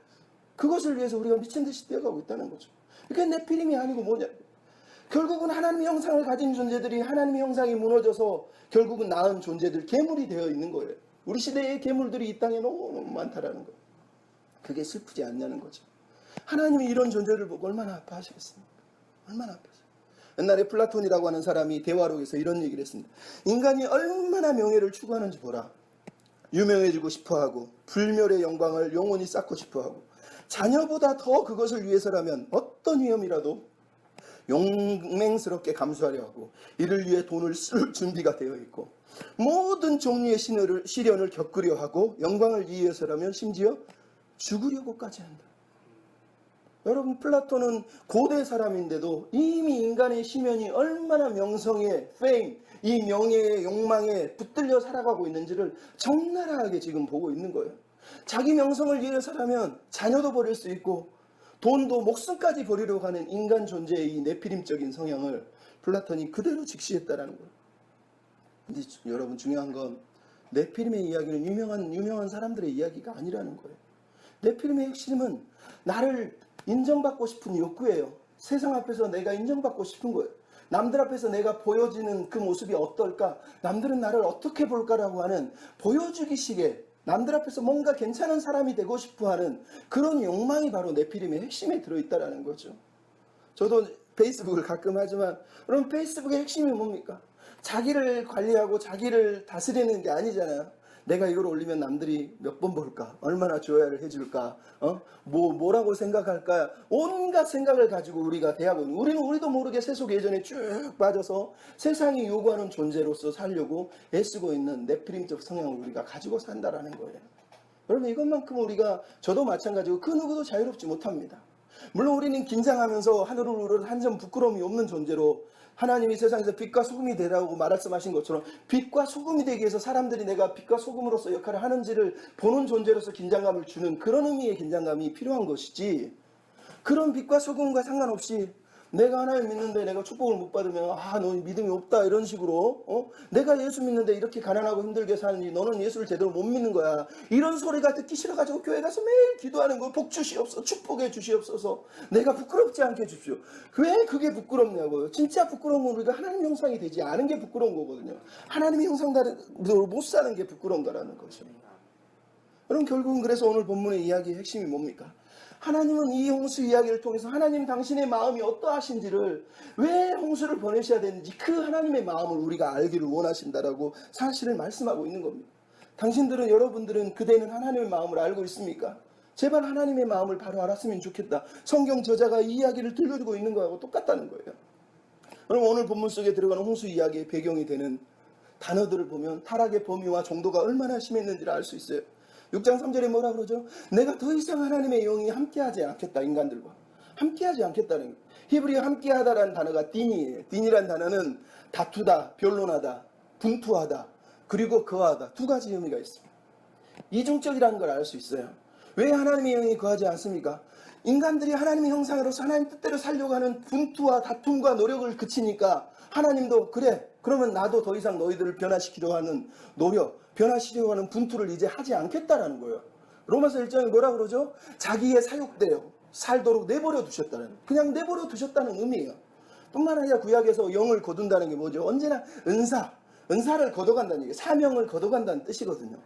[SPEAKER 1] 그것을 위해서 우리가 미친 듯이 뛰어가고 있다는 거죠. 그게 네피림이 아니고 뭐냐? 결국은 하나님의 형상을 가진 존재들이 하나님의 형상이 무너져서 결국은 나은 존재들, 괴물이 되어 있는 거예요. 우리 시대의 괴물들이 이 땅에 너무 많다라는 거예요. 그게 슬프지 않냐는 거죠. 하나님이 이런 존재를 보고 얼마나 아파하시겠습니까? 얼마나 아파하세요. 옛날에 플라톤이라고 하는 사람이 대화록에서 이런 얘기를 했습니다. 인간이 얼마나 명예를 추구하는지 보라. 유명해지고 싶어하고 불멸의 영광을 영원히 쌓고 싶어하고 자녀보다 더 그것을 위해서라면 어떤 위험이라도 용맹스럽게 감수하려 하고 이를 위해 돈을 쓸 준비가 되어 있고 모든 종류의 시련을 겪으려 하고 영광을 위해서라면 심지어 죽으려고까지 한다. 여러분 플라톤은 고대 사람인데도 이미 인간의 심연이 얼마나 명성에 페임, 이 명예의 욕망에 붙들려 살아가고 있는지를 적나라하게 지금 보고 있는 거예요. 자기 명성을 위해서라면 자녀도 버릴 수 있고 돈도 목숨까지 버리려고 하는 인간 존재의 이 네피림적인 성향을 플라톤이 그대로 직시했다라는 거예요. 근데 여러분 중요한 건 네피림의 이야기는 유명한 사람들의 이야기가 아니라는 거예요. 네피림의 핵심은 나를 인정받고 싶은 욕구예요. 세상 앞에서 내가 인정받고 싶은 거예요. 남들 앞에서 내가 보여지는 그 모습이 어떨까? 남들은 나를 어떻게 볼까라고 하는 보여주기식의 남들 앞에서 뭔가 괜찮은 사람이 되고 싶어하는 그런 욕망이 바로 네피림의 핵심에 들어있다는 거죠. 저도 페이스북을 가끔 하지만 그럼 페이스북의 핵심이 뭡니까? 자기를 관리하고 자기를 다스리는 게 아니잖아요. 내가 이걸 올리면 남들이 몇 번 볼까? 얼마나 좋아요를 해줄까? 뭐라고 생각할까? 온갖 생각을 가지고 우리가 대하고 있는, 우리도 모르게 세속 예전에 쭉 빠져서 세상이 요구하는 존재로서 살려고 애쓰고 있는 네피림적 성향을 우리가 가지고 산다라는 거예요. 여러분 이것만큼 우리가 저도 마찬가지고 그 누구도 자유롭지 못합니다. 물론 우리는 긴장하면서 하늘을 우러러 한 점 부끄러움이 없는 존재로 하나님이 세상에서 빛과 소금이 되라고 말씀하신 것처럼 빛과 소금이 되기 위해서 사람들이 내가 빛과 소금으로서 역할을 하는지를 보는 존재로서 긴장감을 주는 그런 의미의 긴장감이 필요한 것이지, 그런 빛과 소금과 상관없이 내가 하나님 믿는데 내가 축복을 못 받으면 너 믿음이 없다 이런 식으로 내가 예수 믿는데 이렇게 가난하고 힘들게 사는지 너는 예수를 제대로 못 믿는 거야. 이런 소리가 듣기 싫어가지고 교회 가서 매일 기도하는 거 복 주시옵소서 축복해 주시옵소서 내가 부끄럽지 않게 해주십시오. 왜 그게 부끄럽냐고요. 진짜 부끄러운 건 우리가 하나님 형상이 되지 않은 게 부끄러운 거거든요. 하나님의 형상대로 못 사는 게 부끄러운 거라는 것이죠. 그럼 결국은 그래서 오늘 본문의 이야기의 핵심이 뭡니까? 하나님은 이 홍수 이야기를 통해서 하나님 당신의 마음이 어떠하신지를 왜 홍수를 보내셔야 되는지 그 하나님의 마음을 우리가 알기를 원하신다라고 사실을 말씀하고 있는 겁니다. 당신들은 여러분들은 그대는 하나님의 마음을 알고 있습니까? 제발 하나님의 마음을 바로 알았으면 좋겠다. 성경 저자가 이 이야기를 들려주고 있는 거하고 똑같다는 거예요. 그럼 오늘 본문 속에 들어가는 홍수 이야기의 배경이 되는 단어들을 보면 타락의 범위와 정도가 얼마나 심했는지를 알 수 있어요. 6장 3절에 뭐라 그러죠? 내가 더 이상 하나님의 영이 함께하지 않겠다. 인간들과 함께하지 않겠다는 거예요. 히브리어 함께하다라는 단어가 딘이에요. 딘이라는 단어는 다투다, 변론하다, 분투하다, 그리고 거하다. 두 가지 의미가 있습니다. 이중적이라는 걸 알 수 있어요. 왜 하나님의 영이 거하지 않습니까? 인간들이 하나님의 형상으로서 하나님 뜻대로 살려고 하는 분투와 다툼과 노력을 그치니까 하나님도 그래 그러면 나도 더 이상 너희들을 변화시키려고 하는 노력, 변화시키려고 하는 분투를 이제 하지 않겠다라는 거예요. 로마서 1장에 뭐라 그러죠? 자기의 사육대로 살도록 내버려 두셨다는, 그냥 내버려 두셨다는 의미예요. 뿐만 아니라 구약에서 영을 거둔다는 게 뭐죠? 언제나 은사를 거둬간다는 얘기예요. 사명을 거둬간다는 뜻이거든요.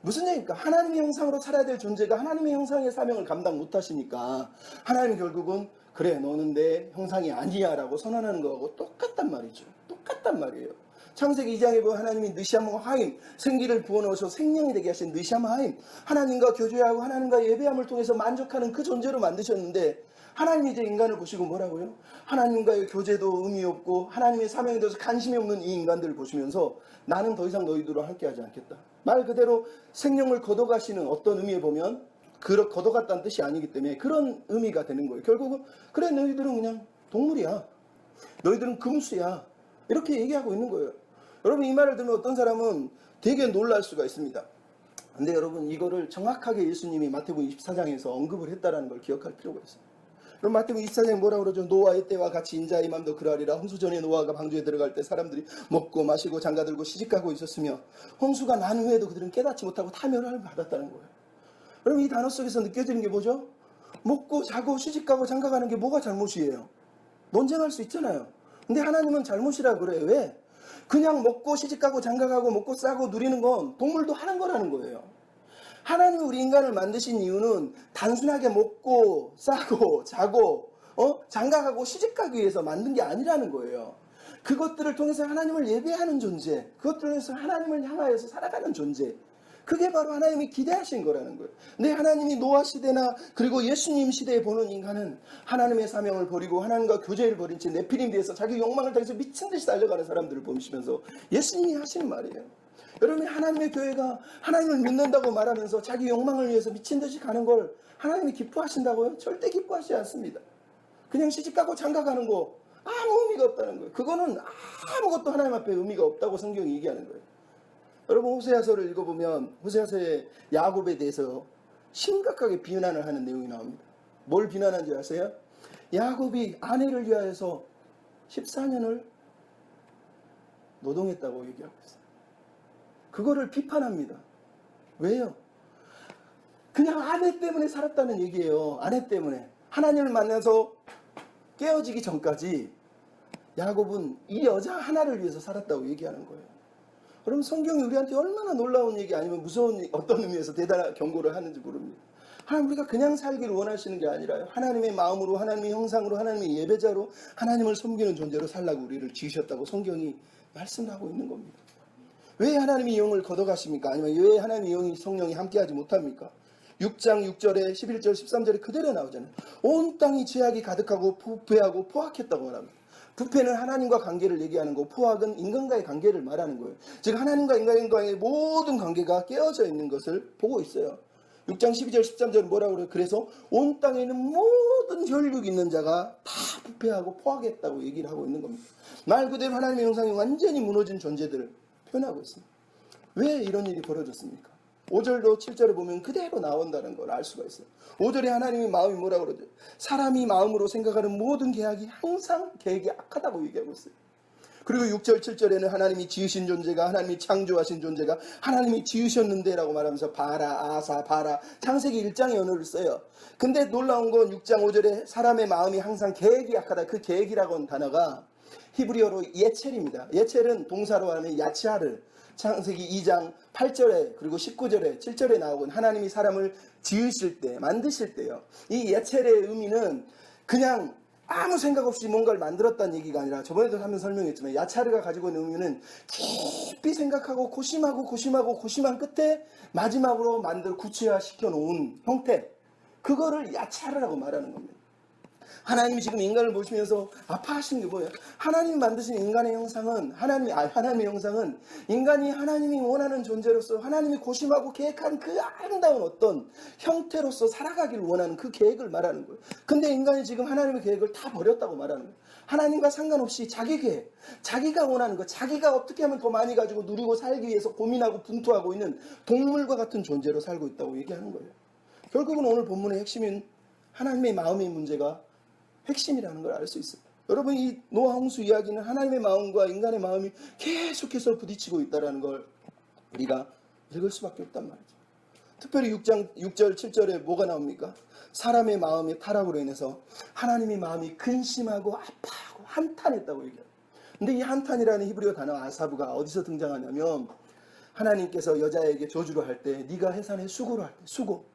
[SPEAKER 1] 무슨 얘기입니까? 하나님의 형상으로 살아야 될 존재가 하나님의 형상의 사명을 감당 못하시니까 하나님이 결국은 그래 너는 내 형상이 아니야 라고 선언하는 거하고 똑같단 말이죠. 똑같단 말이에요. 창세기 2장에 보면 하나님이 느시암 하임, 생기를 부어넣으셔 생명이 되게 하신 느시암 하임, 하나님과 교제하고 하나님과 예배함을 통해서 만족하는 그 존재로 만드셨는데 하나님이 이제 인간을 보시고 뭐라고요? 하나님과의 교제도 의미 없고 하나님의 사명에 대해서 관심이 없는 이 인간들을 보시면서 나는 더 이상 너희들과 함께하지 않겠다. 말 그대로 생명을 거둬가시는 어떤 의미에 보면 거둬갔다는 뜻이 아니기 때문에 그런 의미가 되는 거예요. 결국은 그래 너희들은 그냥 동물이야. 너희들은 금수야. 이렇게 얘기하고 있는 거예요. 여러분 이 말을 들으면 어떤 사람은 되게 놀랄 수가 있습니다. 근데 여러분 이거를 정확하게 예수님이 마태복음 24장에서 언급을 했다는 걸 기억할 필요가 있습니다. 그럼 마태복음 24장에 뭐라고 그러죠? 노아의 때와 같이 인자의 맘도 그러하리라. 홍수 전에 노아가 방주에 들어갈 때 사람들이 먹고 마시고 장가들고 시집가고 있었으며 홍수가 난 후에도 그들은 깨닫지 못하고 타멸을 받았다는 거예요. 그럼 이 단어 속에서 느껴지는 게 뭐죠? 먹고 자고 시집가고 장가가는 게 뭐가 잘못이에요? 논쟁할 수 있잖아요. 근데 하나님은 잘못이라 그래요. 왜? 그냥 먹고 시집가고 장가가고 먹고 싸고 누리는 건 동물도 하는 거라는 거예요. 하나님이 우리 인간을 만드신 이유는 단순하게 먹고 싸고 자고 장가가고 시집가기 위해서 만든 게 아니라는 거예요. 그것들을 통해서 하나님을 예배하는 존재, 그것들을 통해서 하나님을 향하여서 살아가는 존재, 그게 바로 하나님이 기대하신 거라는 거예요. 근데 하나님이 노아 시대나 그리고 예수님 시대에 보는 인간은 하나님의 사명을 버리고 하나님과 교제를 버린 채 네피림 뒤에서 자기 욕망을 당해서 미친 듯이 달려가는 사람들을 보시면서 예수님이 하시는 말이에요. 여러분이 하나님의 교회가 하나님을 믿는다고 말하면서 자기 욕망을 위해서 미친 듯이 가는 걸 하나님이 기뻐하신다고요? 절대 기뻐하지 않습니다. 그냥 시집가고 장가가는 거 아무 의미가 없다는 거예요. 그거는 아무것도 하나님 앞에 의미가 없다고 성경이 얘기하는 거예요. 여러분 호세아서를 읽어보면 호세아서의 야곱에 대해서 심각하게 비난을 하는 내용이 나옵니다. 뭘 비난한지 아세요? 야곱이 아내를 위하여서 14년을 노동했다고 얘기하고 있어요. 그거를 비판합니다. 왜요? 그냥 아내 때문에 살았다는 얘기예요. 아내 때문에. 하나님을 만나서 깨어지기 전까지 야곱은 이 여자 하나를 위해서 살았다고 얘기하는 거예요. 그럼 성경이 우리한테 얼마나 놀라운 얘기 아니면 무서운 어떤 의미에서 대단한 경고를 하는지 모릅니다. 하나님 우리가 그냥 살기를 원하시는 게 아니라요. 하나님의 마음으로 하나님의 형상으로 하나님의 예배자로 하나님을 섬기는 존재로 살라고 우리를 지으셨다고 성경이 말씀하고 있는 겁니다. 왜 하나님이 영을 걷어가십니까? 아니면 왜 하나님의 영이 성령이 함께하지 못합니까? 6장 6절에 11절 13절에 그대로 나오잖아요. 온 땅이 죄악이 가득하고 부패하고 포악했다고 말합니다. 부패는 하나님과 관계를 얘기하는 거고 포악은 인간과의 관계를 말하는 거예요. 즉 하나님과 인간과의 모든 관계가 깨어져 있는 것을 보고 있어요. 6장 12절 13절은 뭐라고 그래요? 그래서 온 땅에 있는 모든 혈육 있는 자가 다 부패하고 포악했다고 얘기를 하고 있는 겁니다. 말 그대로 하나님의 형상이 완전히 무너진 존재들을 표현하고 있습니다. 왜 이런 일이 벌어졌습니까? 5절도 7절에 보면 그대로 나온다는 걸 알 수가 있어요. 5절에 하나님의 마음이 뭐라고 그러죠? 사람이 마음으로 생각하는 모든 계획이 항상 계획이 악하다고 얘기하고 있어요. 그리고 6절 7절에는 하나님이 지으신 존재가, 하나님이 창조하신 존재가 하나님이 지으셨는데 라고 말하면서 바라, 아사, 바라, 창세기 1장의 언어를 써요. 근데 놀라운 건 6장 5절에 사람의 마음이 항상 계획이 악하다. 그 계획이라고 하는 단어가 히브리어로 예첼입니다. 예첼은 동사로 하면 야치하를, 창세기 2장 8절에 그리고 19절에 7절에 나오고 하나님이 사람을 지으실 때, 만드실 때요. 이 예첼의 의미는 그냥 아무 생각 없이 뭔가를 만들었다는 얘기가 아니라, 저번에도 한번 설명했지만 야차르가 가지고 있는 의미는 깊이 생각하고 고심한 끝에 마지막으로 구체화시켜 놓은 형태, 그거를 야차르라고 말하는 겁니다. 하나님이 지금 인간을 보시면서 아파하시는 게 뭐예요? 하나님이 만드신 인간의 형상은 하나님의 형상은 인간이 하나님이 원하는 존재로서 하나님이 고심하고 계획한 그 아름다운 어떤 형태로서 살아가기를 원하는 그 계획을 말하는 거예요. 근데 인간이 지금 하나님의 계획을 다 버렸다고 말하는 거예요. 하나님과 상관없이 자기 계획, 자기가 원하는 것, 자기가 어떻게 하면 더 많이 가지고 누리고 살기 위해서 고민하고 분투하고 있는 동물과 같은 존재로 살고 있다고 얘기하는 거예요. 결국은 오늘 본문의 핵심인 하나님의 마음의 문제가 핵심이라는 걸 알 수 있어요. 여러분, 이 노아 홍수 이야기는 하나님의 마음과 인간의 마음이 계속해서 부딪히고 있다는 걸 우리가 읽을 수밖에 없단 말이죠. 특별히 6장 6절 7절에 뭐가 나옵니까? 사람의 마음의 타락으로 인해서 하나님의 마음이 근심하고 아파하고 한탄했다고 얘기해요. 근데 이 한탄이라는 히브리어 단어 아사브가 어디서 등장하냐면, 하나님께서 여자에게 저주를 할 때 네가 해산에 수고를 할 때, 수고.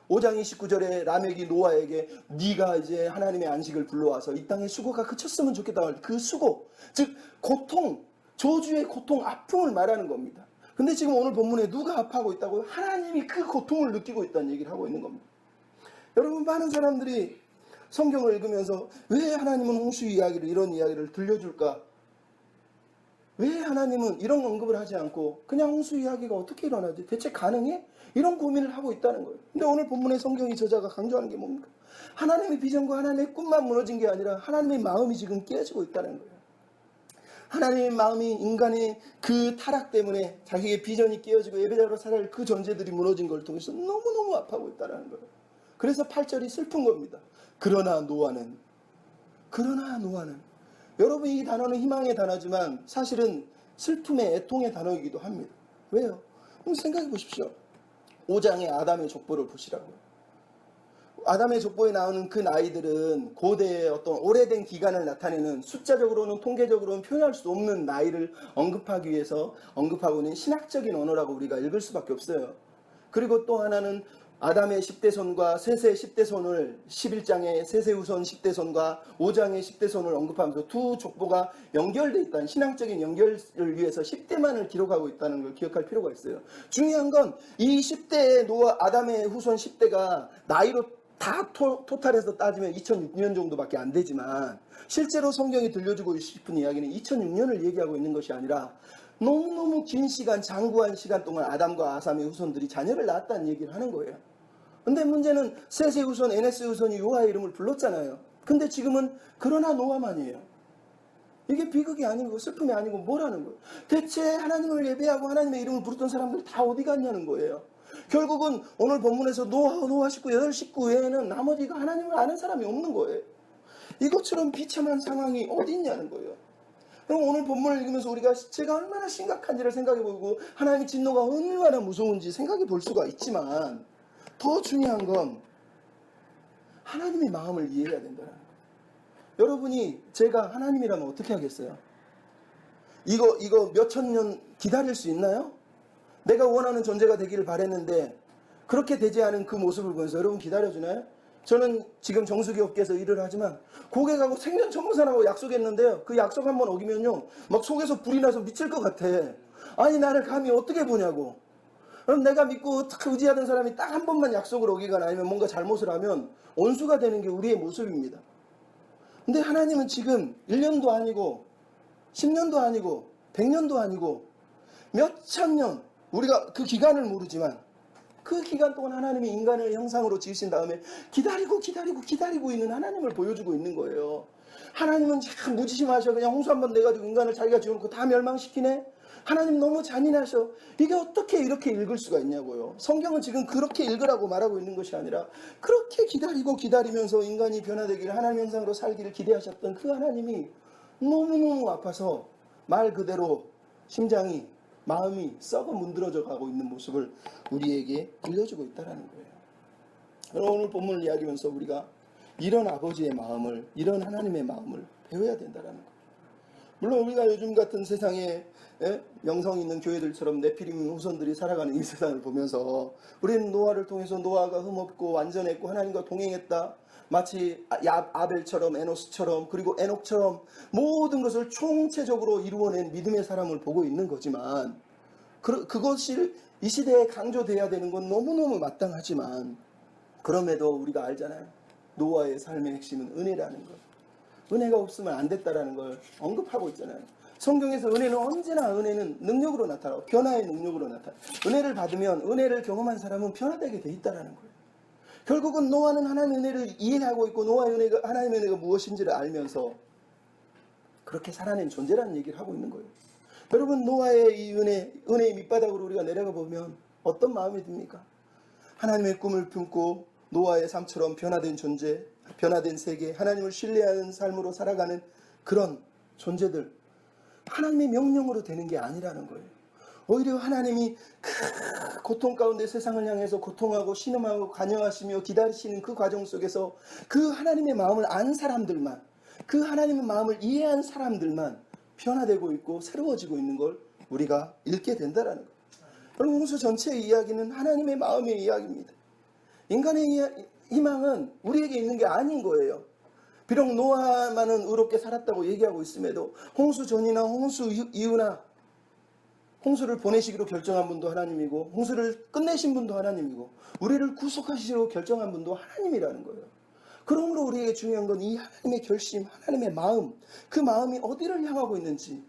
[SPEAKER 1] 5장 29절에 라멕이 노아에게 네가 이제 하나님의 안식을 불러와서 이 땅의 수고가 그쳤으면 좋겠다고 할 때 그 수고, 즉 고통, 저주의 고통, 아픔을 말하는 겁니다. 근데 지금 오늘 본문에 누가 아파하고 있다고요? 하나님이 그 고통을 느끼고 있다는 얘기를 하고 있는 겁니다. 여러분, 많은 사람들이 성경을 읽으면서 왜 하나님은 홍수 이야기를, 이런 이야기를 들려줄까? 왜 하나님은 이런 언급을 하지 않고 그냥 홍수 이야기가 어떻게 일어나지? 대체 가능해? 이런 고민을 하고 있다는 거예요. 근데 오늘 본문의 성경의 저자가 강조하는 게 뭡니까? 하나님의 비전과 하나님의 꿈만 무너진 게 아니라 하나님의 마음이 지금 깨지고 있다는 거예요. 하나님의 마음이 인간의 그 타락 때문에 자기의 비전이 깨어지고 예배자로 살아갈 그 존재들이 무너진 걸 통해서 너무너무 아파하고 있다는 거예요. 그래서 8절이 슬픈 겁니다. 그러나 노아는, 여러분, 이 단어는 희망의 단어지만 사실은 슬픔의 애통의 단어이기도 합니다. 왜요? 그럼 생각해 보십시오. 5장의 아담의 족보를 보시라고요. 아담의 족보에 나오는 그 나이들은 고대의 어떤 오래된 기간을 나타내는, 숫자적으로는 통계적으로는 표현할 수 없는 나이를 언급하기 위해서 언급하고 있는 신학적인 언어라고 우리가 읽을 수밖에 없어요. 그리고 또 하나는 아담의 10대 손과 셋의 10대 손을 11장의 셋의 후손 10대 손과 5장의 10대 손을 언급하면서 두 족보가 연결되어 있다는 신앙적인 연결을 위해서 10대만을 기록하고 있다는 걸 기억할 필요가 있어요. 중요한 건 이 10대의 노아 아담의 후손 10대가 나이로 다 토탈해서 따지면 2006년 정도밖에 안 되지만, 실제로 성경이 들려주고 싶은 이야기는 2006년을 얘기하고 있는 것이 아니라 너무너무 긴 시간, 장구한 시간 동안 아담과 아삼의 후손들이 자녀를 낳았다는 얘기를 하는 거예요. 근데 문제는 셋의 후손, 에넷의 후손이 노아의 이름을 불렀잖아요. 근데 지금은 그러나 노아만이에요. 이게 비극이 아니고 슬픔이 아니고 뭐라는 거예요? 대체 하나님을 예배하고 하나님의 이름을 부르던 사람들 다 어디 갔냐는 거예요. 결국은 오늘 본문에서 노아 식구 8식구 외에는 나머지가 하나님을 아는 사람이 없는 거예요. 이것처럼 비참한 상황이 어디 있냐는 거예요. 그럼 오늘 본문을 읽으면서 우리가 제가 얼마나 심각한지를 생각해 보고 하나님의 진노가 얼마나 무서운지 생각해 볼 수가 있지만, 더 중요한 건 하나님의 마음을 이해해야 된다는 거예요. 여러분이 제가 하나님이라면 어떻게 하겠어요? 이거 몇천 년 기다릴 수 있나요? 내가 원하는 존재가 되기를 바랬는데 그렇게 되지 않은 그 모습을 보면서 여러분 기다려주나요? 저는 지금 정수기업계에서 일을 하지만 고객하고 생명천문사라고 약속했는데요, 그 약속 한번 어기면요 막 속에서 불이 나서 미칠 것 같아. 아니, 나를 감히 어떻게 보냐고. 그럼 내가 믿고 딱 의지하던 사람이 딱 한 번만 약속을 어기거나 아니면 뭔가 잘못을 하면 원수가 되는 게 우리의 모습입니다. 근데 하나님은 지금 1년도 아니고 10년도 아니고 100년도 아니고 몇천 년, 우리가 그 기간을 모르지만 그 기간 동안 하나님이 인간을 형상으로 지으신 다음에 기다리고 있는 하나님을 보여주고 있는 거예요. 하나님은 참 무지심하셔. 그냥 홍수 한번 내가지고 인간을 자기가 지어놓고 다 멸망시키네. 하나님 너무 잔인하셔. 이게 어떻게 이렇게 읽을 수가 있냐고요. 성경은 지금 그렇게 읽으라고 말하고 있는 것이 아니라 그렇게 기다리고 기다리면서 인간이 변화되기를 하나님 형상으로 살기를 기대하셨던 그 하나님이 너무너무 아파서 말 그대로 심장이 마음이 썩어 문드러져 가고 있는 모습을 우리에게 들려주고 있다는 거예요. 오늘 본문을 이야기하면서 우리가 이런 아버지의 마음을, 이런 하나님의 마음을 배워야 된다는 거예요. 물론 우리가 요즘 같은 세상에 명성 있는 교회들처럼 네피림 후손들이 살아가는 이 세상을 보면서 우리는 노아를 통해서 노아가 흠없고 완전했고 하나님과 동행했다. 마치 아벨처럼 에노스처럼 그리고 에녹처럼 모든 것을 총체적으로 이루어낸 믿음의 사람을 보고 있는 거지만 그것이 이 시대에 강조돼야 되는 건 너무너무 마땅하지만 그럼에도 우리가 알잖아요. 노아의 삶의 핵심은 은혜라는 것. 은혜가 없으면 안 됐다라는 걸 언급하고 있잖아요. 성경에서 은혜는 능력으로 나타나고 변화의 능력으로 나타나요. 은혜를 받으면 은혜를 경험한 사람은 변화되게 돼 있다라는 거예요. 결국은 노아는 하나님의 은혜를 이해하고 있고 하나님의 은혜가 무엇인지를 알면서 그렇게 살아낸 존재라는 얘기를 하고 있는 거예요. 여러분 노아의 이 은혜의 밑바닥으로 우리가 내려가 보면 어떤 마음이 듭니까? 하나님의 꿈을 품고 노아의 삶처럼 변화된 존재, 변화된 세계, 하나님을 신뢰하는 삶으로 살아가는 그런 존재들, 하나님의 명령으로 되는 게 아니라는 거예요. 오히려 하나님이 그 고통 가운데 세상을 향해서 고통하고 신음하고 간영하시며 기다리시는 그 과정 속에서 그 하나님의 마음을 안 사람들만, 그 하나님의 마음을 이해한 사람들만 변화되고 있고 새로워지고 있는 걸 우리가 읽게 된다는 거예요. 여러분 홍수 전체의 이야기는 하나님의 마음의 이야기입니다. 인간의 희망은 우리에게 있는 게 아닌 거예요. 비록 노아만은 의롭게 살았다고 얘기하고 있음에도 홍수 전이나 홍수 이후나 홍수를 보내시기로 결정한 분도 하나님이고 홍수를 끝내신 분도 하나님이고 우리를 구속하시기로 결정한 분도 하나님이라는 거예요. 그러므로 우리에게 중요한 건 이 하나님의 결심, 하나님의 마음, 그 마음이 어디를 향하고 있는지,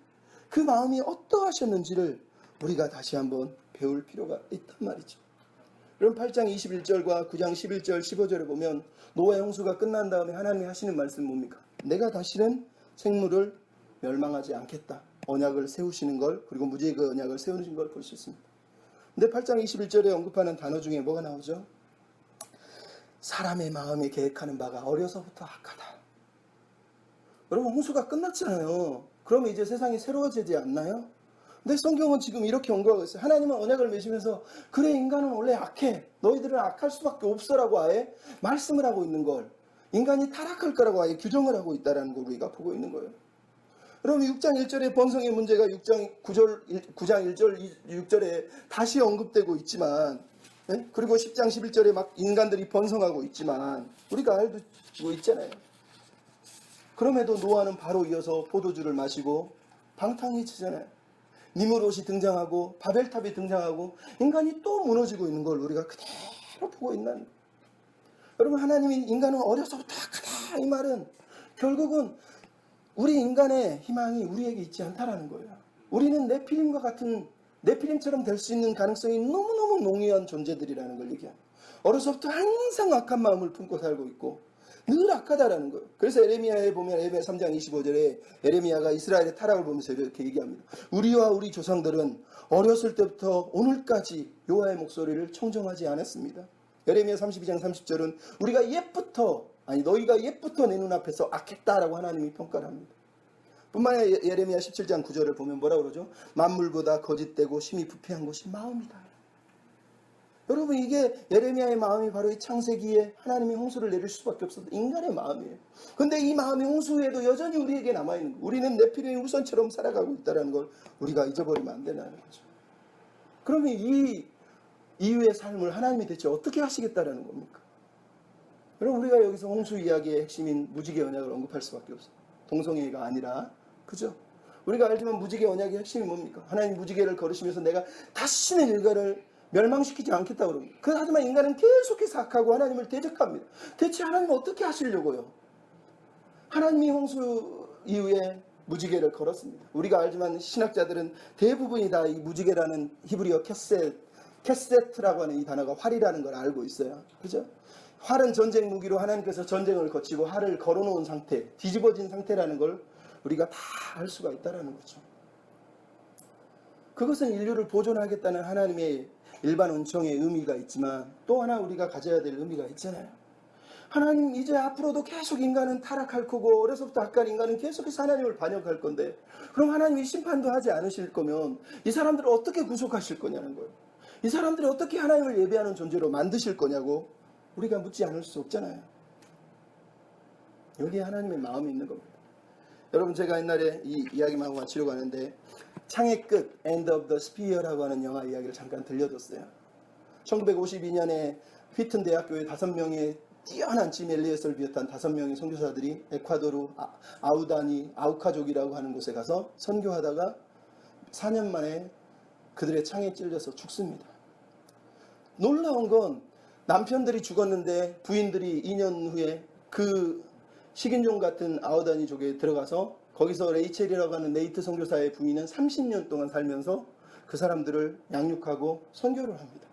[SPEAKER 1] 그 마음이 어떠하셨는지를 우리가 다시 한번 배울 필요가 있단 말이죠. 그럼 8장 21절과 9장 11절 15절을 보면 노아의 홍수가 끝난 다음에 하나님이 하시는 말씀은 뭡니까? 내가 다시는 생물을 멸망하지 않겠다. 언약을 세우시는 걸, 그리고 무지의 그 언약을 세우신 걸 볼 수 있습니다. 근데 8장 21절에 언급하는 단어 중에 뭐가 나오죠? 사람의 마음에 계획하는 바가 어려서부터 악하다. 여러분 홍수가 끝났잖아요. 그러면 이제 세상이 새로워지지 않나요? 근데 성경은 지금 이렇게 언급하고 있어요. 하나님은 언약을 맺으면서 그래 인간은 원래 악해. 너희들은 악할 수밖에 없어라고 아예 말씀을 하고 있는 걸, 인간이 타락할 거라고 아예 규정을 하고 있다는 걸 우리가 보고 있는 거예요. 그럼 6장 1절의 번성의 문제가 9장 1절 6절에 다시 언급되고 있지만, 그리고 10장 11절에 막 인간들이 번성하고 있지만 우리가 알고 있잖아요. 그럼에도 노아는 바로 이어서 포도주를 마시고 방탕해지잖아요. 니무롯이 등장하고 바벨탑이 등장하고 인간이 또 무너지고 있는 걸 우리가 그대로 보고 있는. 여러분 하나님이 인간은 어려서부터 악하다 이 말은 결국은 우리 인간의 희망이 우리에게 있지 않다라는 거예요. 우리는 네피림처럼 될 수 있는 가능성이 너무너무 농후한 존재들이라는 걸 얘기합니다. 어려서부터 항상 악한 마음을 품고 살고 있고 늘 악하다라는 거예요. 그래서 에레미야에 보면 에레미야 3장 25절에 에레미야가 이스라엘의 타락을 보면서 이렇게 얘기합니다. 우리와 우리 조상들은 어렸을 때부터 오늘까지 여호와의 목소리를 청정하지 않았습니다. 에레미야 32장 30절은 너희가 옛부터 내 눈앞에서 악했다라고 하나님이 평가를 합니다. 뿐만 아니라 예레미야 17장 9절을 보면 뭐라고 그러죠? 만물보다 거짓되고 심히 부패한 것이 마음이다. 여러분 이게 예레미야의 마음이 바로 이 창세기에 하나님이 홍수를 내릴 수밖에 없었던 인간의 마음이에요. 그런데 이 마음이 홍수 후에도 여전히 우리에게 남아있는 거예요. 우리는 네피림의 후손처럼 살아가고 있다는 걸 우리가 잊어버리면 안 되는 거죠. 그러면 이 이후의 삶을 하나님이 대체 어떻게 하시겠다는 겁니까? 여러분 우리가 여기서 홍수 이야기의 핵심인 무지개 언약을 언급할 수밖에 없어요. 동성애가 아니라, 그죠? 우리가 알지만 무지개 언약의 핵심이 뭡니까? 하나님 무지개를 걸으시면서 내가 다시는 인간을 멸망시키지 않겠다고 그럽니다. 하지만 인간은 계속해서 악하고 하나님을 대적합니다. 대체 하나님은 어떻게 하시려고요? 하나님이 홍수 이후에 무지개를 걸었습니다. 우리가 알지만 신학자들은 대부분이 다 이 무지개라는 히브리어 캐세트라고 하는 이 단어가 활이라는 걸 알고 있어요. 그죠? 활은 전쟁 무기로 하나님께서 전쟁을 거치고 활을 걸어놓은 상태, 뒤집어진 상태라는 걸 우리가 다 알 수가 있다는 거죠. 그것은 인류를 보존하겠다는 하나님의 일반 은총의 의미가 있지만 또 하나 우리가 가져야 될 의미가 있잖아요. 하나님 이제 앞으로도 계속 인간은 타락할 거고 어려서부터 악한 인간은 계속해서 하나님을 반역할 건데 그럼 하나님이 심판도 하지 않으실 거면 이 사람들을 어떻게 구속하실 거냐는 거예요. 이 사람들이 어떻게 하나님을 예배하는 존재로 만드실 거냐고 우리가 묻지 않을 수 없잖아요. 여기에 하나님의 마음이 있는 겁니다. 여러분 제가 옛날에 이 이야기만 하고 마치려고 하는데 창의 끝 End of the Spear라고 하는 영화 이야기를 잠깐 들려줬어요. 1952년에 휘튼 대학교의 5명의 뛰어난 짐 엘리엇을 비롯한 5명의 선교사들이 에콰도르 아우다니 아우카족이라고 하는 곳에 가서 선교하다가 4년 만에 그들의 창에 찔려서 죽습니다. 놀라운 건 남편들이 죽었는데 부인들이 2년 후에 그 식인종 같은 아우다니족에 들어가서 거기서 레이첼이라고 하는 네이트 선교사의 부인은 30년 동안 살면서 그 사람들을 양육하고 선교를 합니다.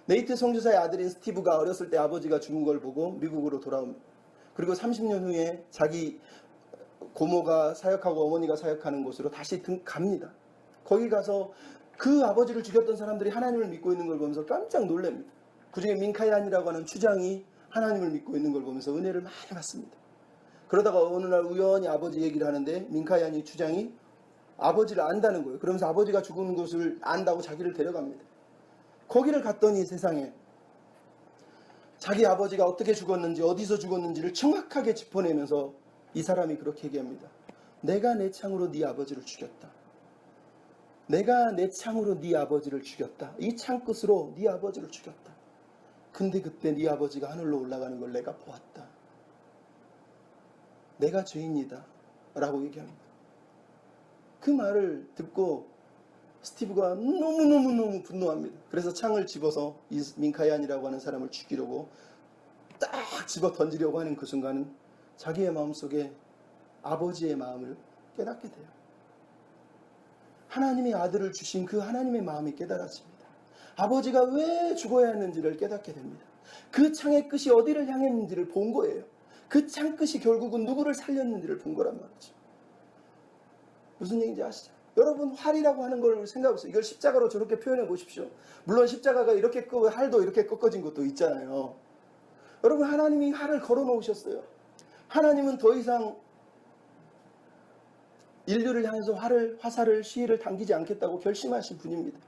[SPEAKER 1] 네이트 선교사의 아들인 스티브가 어렸을 때 아버지가 죽은 걸 보고 미국으로 돌아옵니다. 그리고 30년 후에 자기 고모가 사역하고 어머니가 사역하는 곳으로 다시 갑니다. 거기 가서 그 아버지를 죽였던 사람들이 하나님을 믿고 있는 걸 보면서 깜짝 놀랍니다. 그중에 민카얀이라고 하는 추장이 하나님을 믿고 있는 걸 보면서 은혜를 많이 받습니다. 그러다가 어느 날 우연히 아버지 얘기를 하는데 민카얀이 추장이 아버지를 안다는 거예요. 그러면서 아버지가 죽은 곳을 안다고 자기를 데려갑니다. 거기를 갔더니 세상에 자기 아버지가 어떻게 죽었는지 어디서 죽었는지를 정확하게 짚어내면서 이 사람이 그렇게 얘기합니다. 내가 내 창으로 네 아버지를 죽였다. 내가 내 창으로 네 아버지를 죽였다. 이 창 끝으로 네 아버지를 죽였다. 근데 그때 네 아버지가 하늘로 올라가는 걸 내가 보았다. 내가 죄인이다 라고 얘기합니다. 그 말을 듣고 스티브가 너무너무 분노합니다. 그래서 창을 집어서 이 민카얀이라고 하는 사람을 죽이려고 딱 집어 던지려고 하는 그 순간은 자기의 마음속에 아버지의 마음을 깨닫게 돼요. 하나님의 아들을 주신 그 하나님의 마음이 깨달아집니다. 아버지가 왜 죽어야 했는지를 깨닫게 됩니다. 그 창의 끝이 어디를 향했는지를 본 거예요. 그 창 끝이 결국은 누구를 살렸는지를 본 거란 말이죠. 무슨 얘기인지 아시죠? 여러분 활이라고 하는 걸 생각해보세요. 이걸 십자가로 저렇게 표현해 보십시오. 물론 십자가가 이렇게 활도 이렇게 꺾어진 것도 있잖아요. 여러분 하나님이 활을 걸어 놓으셨어요. 하나님은 더 이상 인류를 향해서 화살을 시위를 당기지 않겠다고 결심하신 분입니다.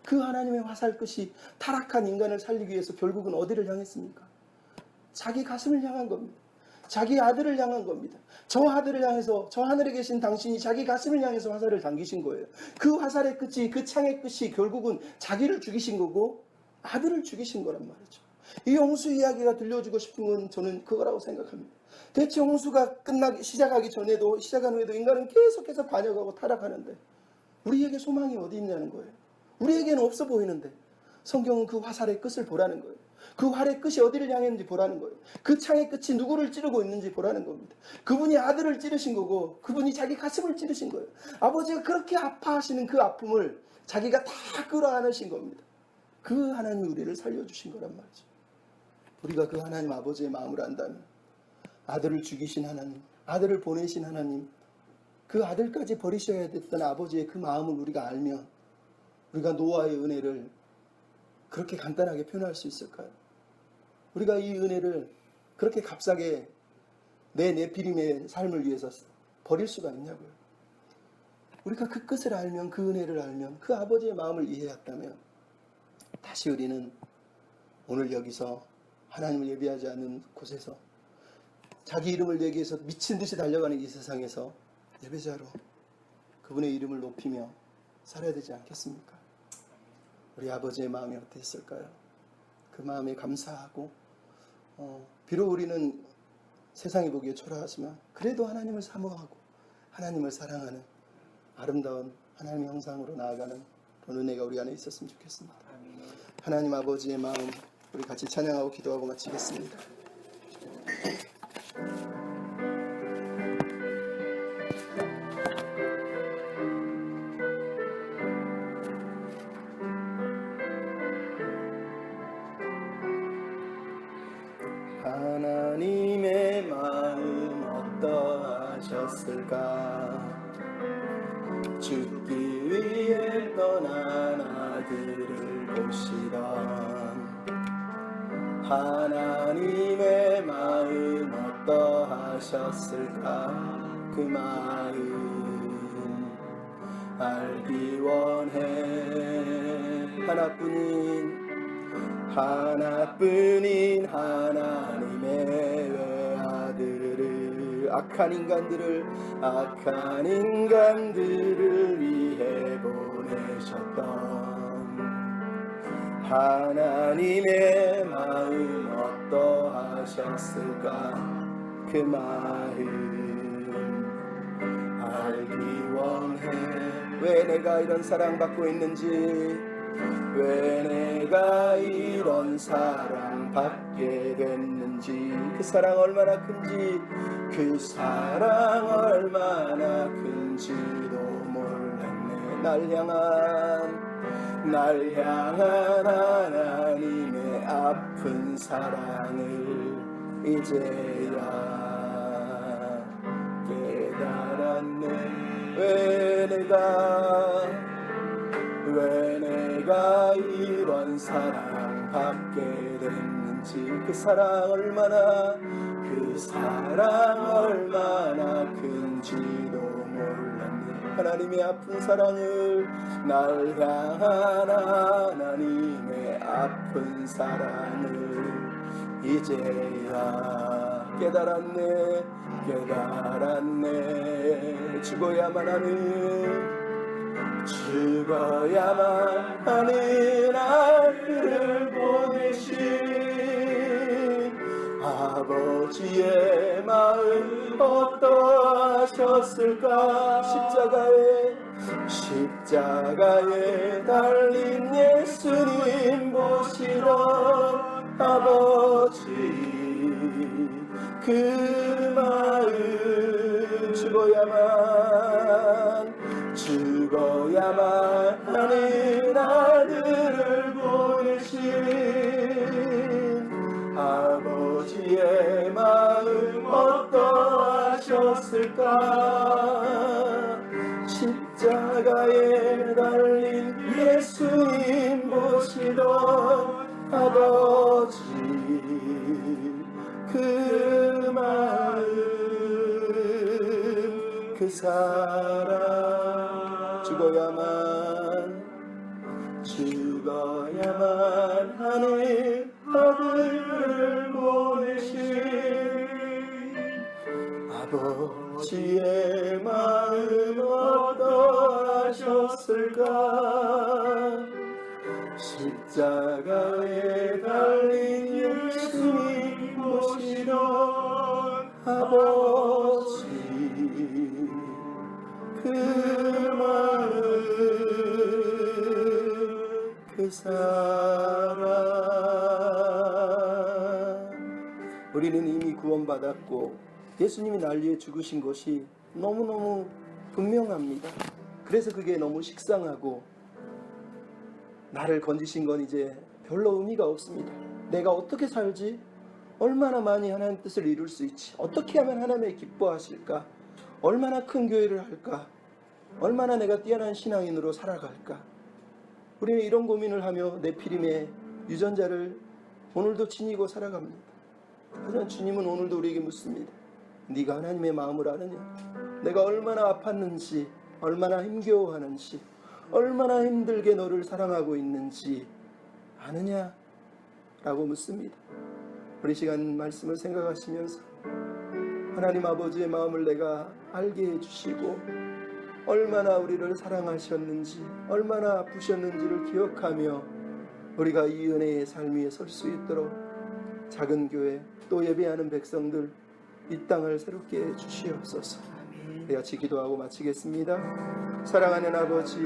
[SPEAKER 1] 그 하나님의 화살 끝이 타락한 인간을 살리기 위해서 결국은 어디를 향했습니까? 자기 가슴을 향한 겁니다. 자기 아들을 향한 겁니다. 저 아들을 향해서 저 하늘에 계신 당신이 자기 가슴을 향해서 화살을 당기신 거예요. 그 화살의 끝이 그 창의 끝이 결국은 자기를 죽이신 거고 아들을 죽이신 거란 말이죠. 이 홍수 이야기가 들려주고 싶은 건 저는 그거라고 생각합니다. 대체 홍수가 시작하기 전에도 시작한 후에도 인간은 계속해서 반역하고 타락하는데 우리에게 소망이 어디 있냐는 거예요. 우리에게는 없어 보이는데 성경은 그 화살의 끝을 보라는 거예요. 그 활의 끝이 어디를 향했는지 보라는 거예요. 그 창의 끝이 누구를 찌르고 있는지 보라는 겁니다. 그분이 아들을 찌르신 거고 그분이 자기 가슴을 찌르신 거예요. 아버지가 그렇게 아파하시는 그 아픔을 자기가 다 끌어안으신 겁니다. 그 하나님이 우리를 살려주신 거란 말이죠. 우리가 그 하나님 아버지의 마음을 안다면 아들을 죽이신 하나님, 아들을 보내신 하나님, 그 아들까지 버리셔야 됐던 아버지의 그 마음을 우리가 알면 우리가 노아의 은혜를 그렇게 간단하게 표현할 수 있을까요? 우리가 이 은혜를 그렇게 값싸게 내 네피림의 삶을 위해서 버릴 수가 있냐고요. 우리가 그 끝을 알면, 그 은혜를 알면, 그 아버지의 마음을 이해했다면 다시 우리는 오늘 여기서 하나님을 예배하지 않는 곳에서 자기 이름을 내기 위해서 미친 듯이 달려가는 이 세상에서 예배자로 그분의 이름을 높이며 살아야 되지 않겠습니까? 우리 아버지의 마음이 어땠을까요? 그 마음에 감사하고 비록 우리는 세상이 보기에 초라하지만 그래도 하나님을 사모하고 하나님을 사랑하는 아름다운 하나님의 형상으로 나아가는 그런 은혜가 우리 안에 있었으면 좋겠습니다. 하나님 아버지의 마음 우리 같이 찬양하고 기도하고 마치겠습니다. 하나님의 마음 어떠하셨을까? 주 죽기 위해 떠난 아들을 보시던 하나님의 마음 어떠하셨을까. 그 마음 알기 원해. 하나뿐인 하나님의 외아들을 악한 인간들을 위해 보내셨던 하나님의 마음 어떠하셨을까. 그 마음 알기 원해. 왜 내가 이런 사랑받고 있는지, 왜 내가 이런 사랑받게 됐는지, 그 사랑 얼마나 큰지, 그 사랑 얼마나 큰지도 몰랐네. 날 향한 하나님의 아픈 사랑을 이제야 깨달았네. 왜 내가 이런 사랑 받게 됐는지, 그 사랑 얼마나 큰지도 몰랐네. 하나님의 아픈 사랑을, 날 향한 하나님의 아픈 사랑을 이제야 깨달았네. 죽어야만 하는 아들을 보내신 아버지의 마음 어떠하셨을까. 십자가에 달린 예수님 보시던 아버지 그 마음, 죽어야만 하는 아들을 보내신 아버지의 마음 어떠하셨을까. 십자가에 달린 예수님 보시던 아버지 그 마음, 그 사랑, 죽어야만 하는 아들을 보내신 아버지의 마음 어떠하셨을까. 십자가에 달린 예수님 보시던 아버지 그 마음, 그 사랑. 우리는 이미 구원받았고 예수님이 날 위해 죽으신 것이 너무너무 분명합니다. 그래서 그게 너무 식상하고 나를 건지신 건 이제 별로 의미가 없습니다. 내가 어떻게 살지? 얼마나 많이 하나님의 뜻을 이룰 수 있지? 어떻게 하면 하나님의 기뻐하실까? 얼마나 큰 교회를 할까? 얼마나 내가 뛰어난 신앙인으로 살아갈까? 우리는 이런 고민을 하며 네피림의 유전자를 오늘도 지니고 살아갑니다. 하지만 주님은 오늘도 우리에게 묻습니다. 네가 하나님의 마음을 아느냐? 내가 얼마나 아팠는지, 얼마나 힘겨워하는지, 얼마나 힘들게 너를 사랑하고 있는지 아느냐? 라고 묻습니다. 우리 시간 말씀을 생각하시면서 하나님 아버지의 마음을 내가 알게 해주시고 얼마나 우리를 사랑하셨는지, 얼마나 아프셨는지를 기억하며 우리가 이 은혜의 삶 위에 설 수 있도록 작은 교회 또 예배하는 백성들 이 땅을 새롭게 해 주시옵소서. 우리 같이 기도하고 마치겠습니다. 사랑하는 아버지,